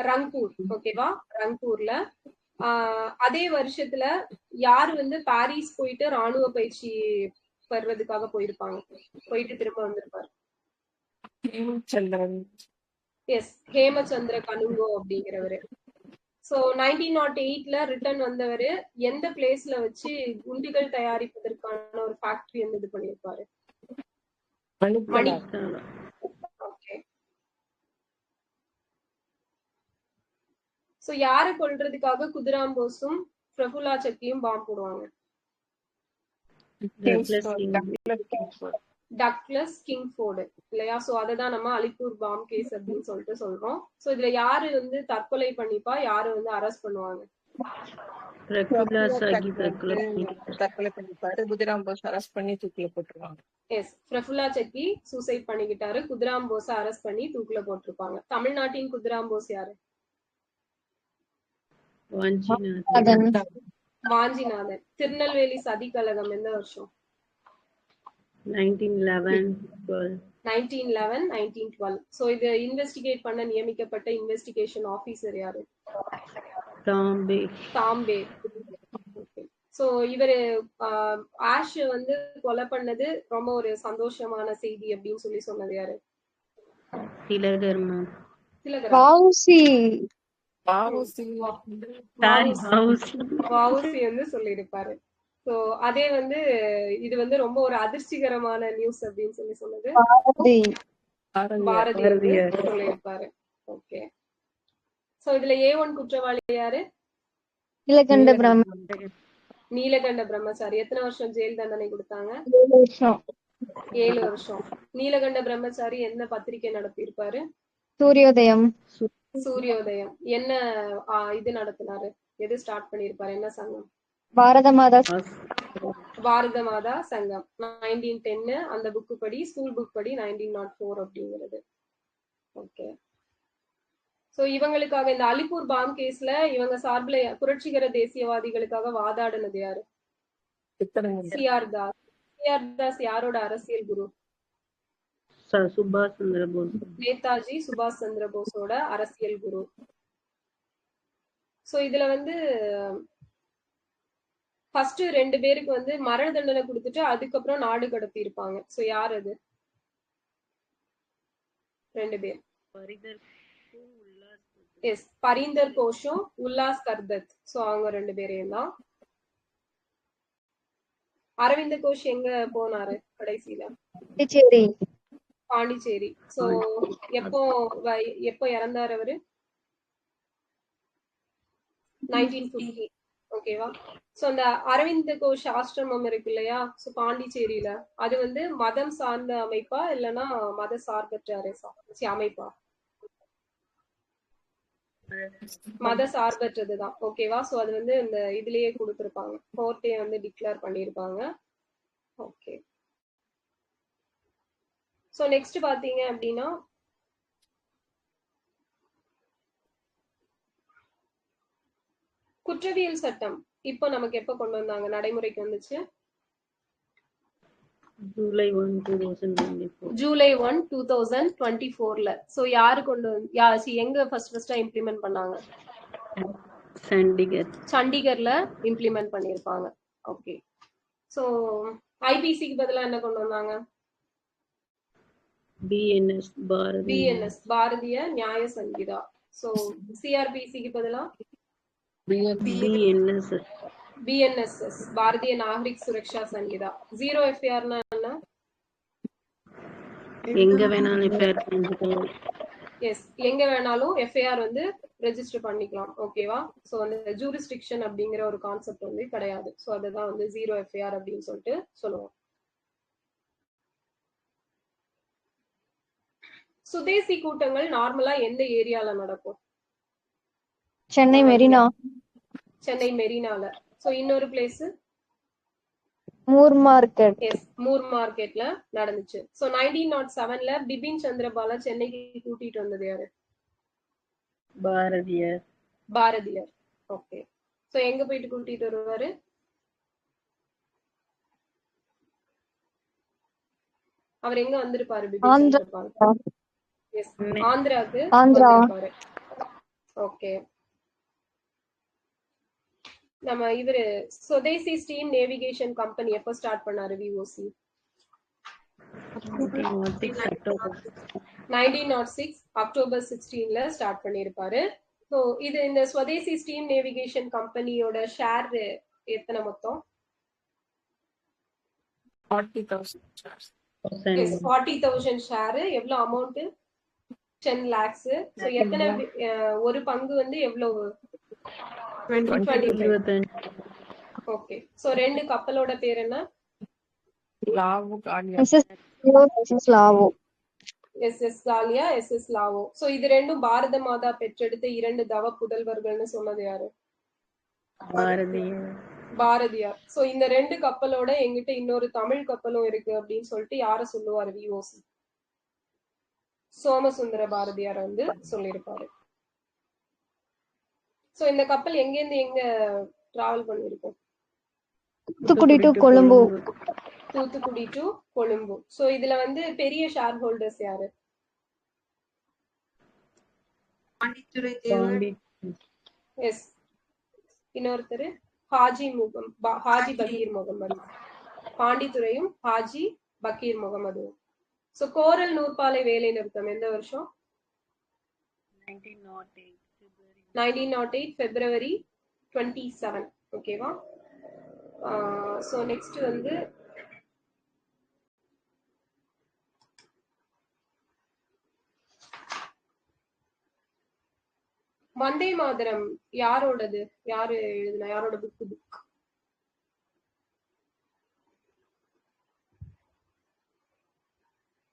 ரங்பூர். ஓகேவா? ரங்பூர்ல. அதே வருஷத்துல யாரு வந்து பாரிஸ் போயிட்டு ராணுவ பயிற்சி பெறுவதற்காக போயிருப்பாங்க? போயிட்டு திரும்ப வந்திருப்பாரு. ஹேமச்சந்திர கனுங்கோ அப்படிங்கிறவரு. சோ 1908ல ரிட்டர்ன் வந்தவரு எந்த பிளேஸ்ல வச்சு குண்டுகள் தயாரிப்பதற்கான ஒரு ஃபேக்டரி வந்து இது பண்ணிருப்பாரு? ஓகே. சோ யாரை கொல்றதுக்காக குதிராம் போஸும் பிரபுலா சக்கியும் பாம்பு போடுவாங்க? டக்ளஸ் கிங்ஃபோர்டு இல்லையா? சோ அததான் நம்ம அலிப்பூர் பாம் கேஸ் அப்படின்னு சொல்லிட்டு சொல்றோம். சோ இதுல யாரு வந்து தற்கொலை பண்ணிப்பா, யாரு வந்து அரெஸ்ட் பண்ணுவாங்க? தற்கொலை பண்ணிப்பாரு. குதிராம் போஸ் அரெஸ்ட் பண்ணி தூக்கில போட்டுருவாங்க. பிரபுலா சக்கி சூசைட் பண்ணிக்கிட்டாரு. குதிராம் போஸ அரெஸ்ட் பண்ணி தூக்கில போட்டிருப்பாங்க. தமிழ்நாட்டின் குதிராம் போஸ் யாரு? வாஞ்சிநாதன். திருநெல்வேலி சதி கழகம் எந்த வருஷம்? 1911-1912. சோ இது இன்வெஸ்டிகேட் பண்ண நியமிக்கப்பட்ட இன்வெஸ்டிகேஷன் ஆபீசர் யாரு? தாம்பே. சோ இவரு ஆஷ் வந்து கொலை பண்ணது ரொம்ப ஒரு சந்தோஷமான செய்தி அப்படின்னு சொல்லி சொன்னது யாரு? வஉசி வந்து சொல்லியிருப்பாரு. சோ அதே வந்து இது வந்து ரொம்ப ஒரு அதிர்ச்சிகரமான நியூஸ் அப்படின்னு சொல்லி சொன்னது பாரதி சொல்லியிருப்பாரு. ஓகே. சோ இதுல A1 குற்றவாளி யாரு? நீலகண்ட பிரம்மச்சாரி. எத்தனை வருஷம் ஜெயில் தண்டனை கொடுத்தாங்க? 7 வருஷம். நீலகண்ட பிரம்மச்சாரி என்ன பத்திரிகை நடத்தியிருப்பாரு? சூரியோதயம். என்ன இது நடத்தினாரு? எது ஸ்டார்ட் பண்ணிருப்பாரு? என்ன சங்கம்? பாரத மாதா சங்கம் 1910. அந்த புக் படி, ஸ்கூல் புக் படி 1904 அப்படிங்கிறது. ஓகே. சோ இவங்களுக்காக இந்த அலிப்பூர் பாம் கேஸ்ல இவங்க சார்பில் புரட்சிகர தேசியவாதிகளுக்காக வாதாடினது யாரு? சிஆர் தாஸ். சிஆர் தாஸ் யாரோட அரசியல் குரு? சுபாஷ் சந்திர போஸ். நேதாஜி சுபாஷ் சந்திர போஸோட அரசியல் குரு. சோ இதுல வந்து ஃபர்ஸ்ட் 2 பேருக்கு வந்து மரண தண்டனை கொடுத்துட்டு அதுக்கப்புறம் நாடு கடத்தி இருப்பாங்க. சோ யார் அது? 2 பேர். பரீந்தர் கோஷும் உல்லாஸ் கர்தத். சோ அவங்க 2 பேரையும் தான். அரவிந்த கோஷ் எங்க போனாரு கடைசியில? பாண்டிச்சேரி. சோ எப்போ எப்போ இறந்தாரு அவரு? 1950. ஓகேவா? சோ அந்த அரவிந்த் கோஷ் ஆசிரமம் இருக்கு இல்லையா? சோ பாண்டிச்சேரியில அது வந்து மதம் சார்ந்த அமைப்பா இல்லைன்னா மத சார்பற்ற அமைப்பா? மத சார்பற்றதுதான். ஓகேவா? சோ அது வந்து இந்த இதுலயே கொடுத்திருப்பாங்க, கோர்ட்டே வந்து டிக்ளேர் பண்ணியிருப்பாங்க. ஓகே. சோ நெக்ஸ்ட் பாத்தீங்க அப்படின்னா குற்றவியல் சட்டம் இப்போ நமக்கு எப்ப கொண்டு வந்தாங்க, நடைமுறைக்கு வந்துச்சு? ஜூலை 1, 2024. ஜூலை 1, 2024ல. சோ யாரு கொண்டு எங்க ஃபர்ஸ்ட் இம்ப்ளிமெண்ட் பண்ணாங்க? சண்டிகர்ல இம்ப்ளிமெண்ட் பண்ணிருப்பாங்க. ஓகே. சோ ஐபிசிக்கு பதிலா என்ன கொண்டு வந்தாங்க? பிஎன்எஸ், பாரதிய நியாய சங்கீதா. சோ சிஆர்பிசிக்கு பதிலா பிஎன்எஸ்எஸ், பாரதிய நாகரிக் சுரக்ஷா சங்கீதா. 0 எஃப்ஐஆர்னா என்ன? எங்க வேணாலும் எஃப்ஐஆர் செஞ்சுக்கலாம். எஸ், எங்க வேணாலும் எஃப்ஐஆர் வந்து ரெஜிஸ்டர் பண்ணிக்கலாம். ஓகேவா? சோ அந்த ஜூரிஸ்டிக்ஷன் அப்படிங்கிற ஒரு கான்செப்ட் வந்து கிடையாது. சோ அதுதான் வந்து 0 எஃப்ஐஆர் அப்படின்னு சொல்லிட்டு சொல்லுவோம். சுதேசி கூட்டங்கள் நார்மலா எந்த ஏரியால நடக்கும்? சென்னை மெரினா. சென்னை மெரினால. சோ இன்னொரு பிளேஸ் மூர் மார்க்கெட். எஸ், மூர் மார்க்கெட்ல நடந்துச்சு. சோ 1907ல பிபின் சந்திரபால சென்னைக்கு கூட்டிட்டு வந்தது யாரு? பாரதியார். ஓகே. சோ எங்க போயிட்டு கூட்டிட்டு வருவாரு? அவர் எங்க வந்திருப்பாரு பிபின் சந்திரபால்? எஸ், ஆந்திராக்கு வந்திருப்பாரு. ஓகே. நம்ம இவரு சுதேசி ஸ்டீம் நேவிகேஷன் கம்பெனி எப்போ ஸ்டார்ட் பண்ணாரு? விஓசி 1906 அக்டோபர் 16ல ஸ்டார்ட் பண்ணிருப்பாரு. சோ இது இந்த சுதேசி ஸ்டீம் நேவிகேஷன் கம்பெனியோட ஷேர் எத்தனை மொத்தம்? 40,000 ஷேர். எவ்வளவு அமௌண்ட்? 10 lakhs. சோ எத்தனை ஒரு பங்கு வந்து எவ்வளவு? 25. ஓகே. சோ ரெண்டு கப்பலோட பேர் என்ன? எஸ்எஸ் காலியா, எஸ்எஸ் லாவோ. சோ இது ரெண்டும் பாரத மாதா பெற்றெடுத்த 2 தவ புதல்வர்கள்னு சொன்னது யாரு? பாரதியார். சோ இந்த 2 கப்பலோட எங்கிட்ட இன்னொரு தமிழ் கப்பலும் இருக்கு அப்படின்னு சொல்லிட்டு யார சொல்லுவாரு விஓசி? சோமசுந்தர பாரதியார் வந்து சொல்லியிருப்பாரு. சோ இந்த கப்பல் எங்க இருந்து எங்க டிராவல் பண்ணிருக்கும்? Thoothukudi to Colombo. Thoothukudi to Colombo. So இதுல வந்து பெரிய ஷேர் ஹோல்டர்ஸ் யாரு? எஸ், இன்னொருத்தர் ஹாஜி பக்கீர் முகமது. பாண்டித்துறையும் ஹாஜி பக்கீர் முகமது. சோ கோரல் நூற்பாலை வேலை நிறுத்தம் எந்த வருஷம்? 1908 February 27. ஓகேவா? சோ நெக்ஸ்ட் வந்து வந்தே மாதரம் யாரோடது? யாரு எழுதுனா? யாரோட புக்?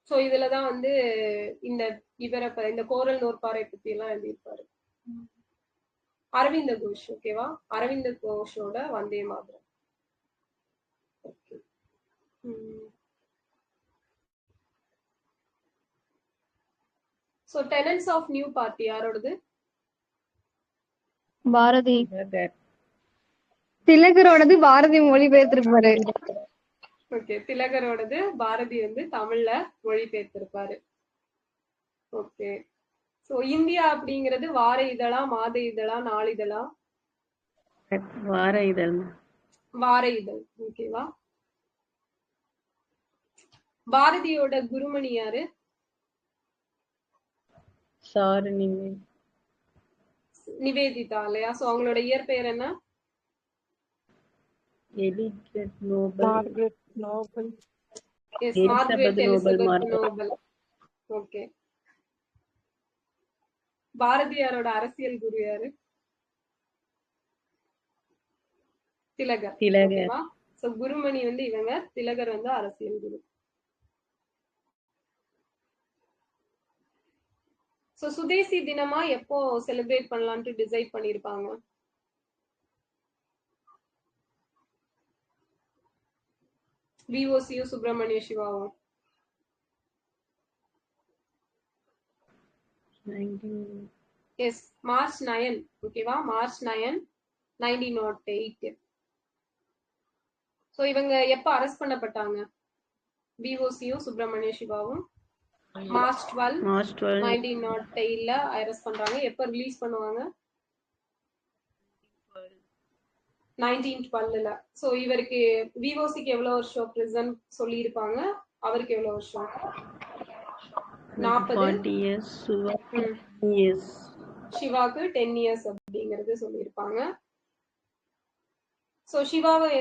சோ இதுலதான் வந்து இந்த கோரல் நூற்பாறை பத்தி எல்லாம் எழுதியிருப்பாரு அரவிந்த கோஷ். ஓகேவா? Arvind கோஷோட Vande Mataram. So டெனன்ஸ் of new party யாரோடது? Bharathi. திலகரோடது Bharathi மொழிபெயர்த்திருப்பாரு. Okay. திலகரோடது Bharathi வந்து தமிழ்ல மொழிபெயர்த்திருப்பாரு. ஓகே. சோ இந்தியா அப்படிங்கிறது வார இதழா, மாத இதழா, நாளிதழா? வார இதழ். ஓகேவா? பாரதியோட குருமணி யாரு? நிவேதிதா இல்லையா? சோ அவங்களோட இயற்பெயர் என்ன? Margaret Elizabeth Nobel. ஓகே. பாரதியாரோட அரசியல் குரு யாரு? திலகர். திலகர். ஓகேவா? சோ குருமணி வந்து இவங்க, திலகர் வந்து அரசியல் குரு. சோ சுதேசி தினமா எப்போ செலிப்ரேட் பண்ணலாம்னு டிசைட் பண்ணிருப்பாங்க? விஓசியும் சுப்பிரமணிய சிவாவும். 19 எஸ், மார்ச் 9. ஓகேவா? மார்ச் 9, 1908. சோ இவங்க எப்ப அரெஸ்ட் பண்ணப்பட்டாங்க? விஓசியும் சுப்பிரமணிய சிவாவும் மார்ச் 12, மார்ச் 12 1908ல அரெஸ்ட் பண்றாங்க. எப்ப ரிலீஸ் பண்ணுவாங்க? 1912ல. சோ இவருக்கு விஓசிக்கு எவ்வளவு வருஷம் பிரிசன் சொல்லி இருப்பாங்க, அவருக்கு எவ்வளவு வருஷம்? 40. 40 years, Suva 10 years. சிவாக்கு 10 இயர்ஸ் அப்படிங்கறது சொல்லியிருப்பாங்க. சோ சிவாவை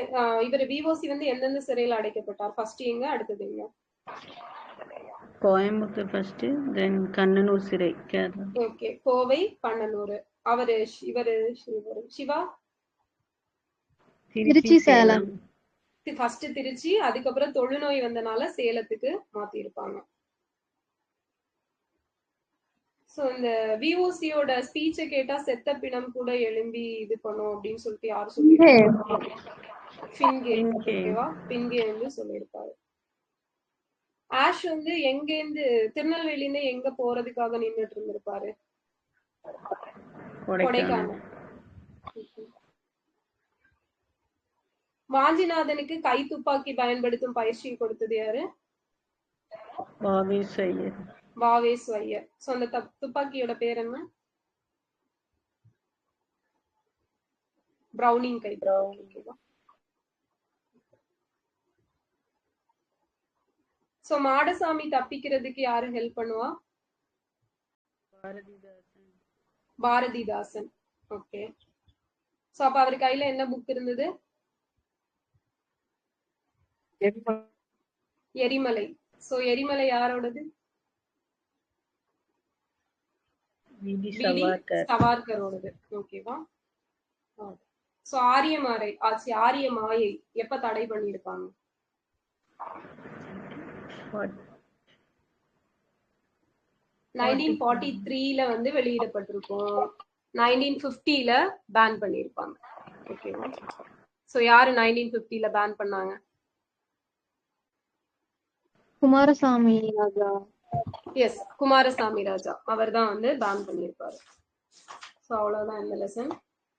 இவர் விஓசி வந்து எந்தெந்த சிறையில் அடைக்கப்பட்டார்? ஃபர்ஸ்ட் எங்க, அடுத்தது எங்க? கோயம்புத்தூர் ஃபர்ஸ்ட், தென் கண்ணனூர் சிறை கேரளா. ஓகே, கோவை, கண்ணனூர். அவரு சிவா திருச்சி, சேலம். ஃபர்ஸ்ட் திருச்சி, அதுக்கப்புறம் தொழுநோய் வந்தனால சேலத்துக்கு மாத்தி இருப்பாங்க. சோ இந்த விஓசியோட ஸ்பீச்சை கேட்டா செத்த பிணம் கூட எழும்பி இது பண்ணும் அப்படின்னு சொல்லிட்டு யாரு சொல்லிருப்பாங்க? பின்கே. ஓகேவா? பின்கே வந்து சொல்லியிருப்பாரு. ஆஷ் வந்து எங்க இருந்து, திருநெல்வேலியில இருந்து எங்க போறதுக்காக நின்னுட்டு இருந்திருப்பாரு? கொடைக்கானல். வாஞ்சிநாதனுக்கு கை துப்பாக்கி பயன்படுத்தும் பயிற்சி கொடுத்தது யாரு? வாவேஸ் ஐயர். வாவேஸ் ஐயர். சோ அந்த துப்பாக்கியோட பேர் என்ன? பிரவுனிங் கை. ஓகேவா? சோ மாடசாமி தப்பிக்கிறதுக்கு யாரு ஹெல்ப் பண்ணுவா? பாரதிதாசன். பாரதிதாசன். ஓகே. சோ அப்ப அவர் கையில என்ன புக் இருந்தது? எரிமலை. சோ எரிமலை யாரோடது? விடி பிடி சவார்கரோடது. ஓகேவா? சோ ஆரியமாரை ஆட்சி, ஆரிய மாயை எப்ப தடை பண்ணிருப்பாங்க? 1943ல வந்து வெளியிடப்பட்டிருக்கும். 1950ல பேன் பண்ணிருப்பாங்க. ஓகேவா? சோ யாரு 1950ல பேன் பண்ணாங்க? குமாரசாமி ராஜா. எஸ், குமாரசாமி ராஜா. அவர் தான் வந்து பேன் பண்ணியிருப்பாரு. ஸோ அவ்வளவுதான் இந்த லெசன்.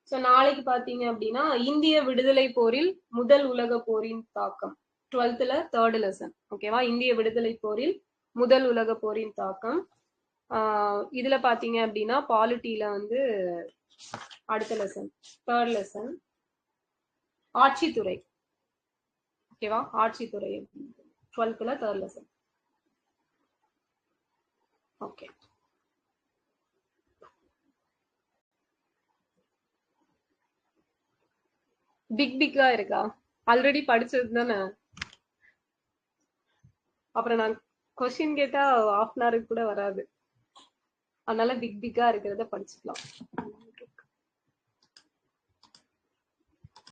ஸோ நாளைக்கு பார்த்தீங்க அப்படின்னா இந்திய விடுதலை போரில் முதல் உலக போரின் தாக்கம், 12th 3rd லெசன். ஓகேவா? இந்திய விடுதலை போரில் முதல் உலக போரின் தாக்கம். இதுல பாத்தீங்க அப்படின்னா பாலிட்டியில வந்து அடுத்த லெசன் 3rd லெசன் ஆட்சித்துறை. ஓகேவா? ஆட்சித்துறை 12th 3rd லெசன். ஓகே. பிக்கா இருக்கா? ஆல்ரெடி படிச்சது தானே. அப்புறம் நான் கொஸ்டின் கேட்டா 1/2 hour கூட வராது. அதனால பிக்கா இருக்கிறத படிச்சுக்கலாம்.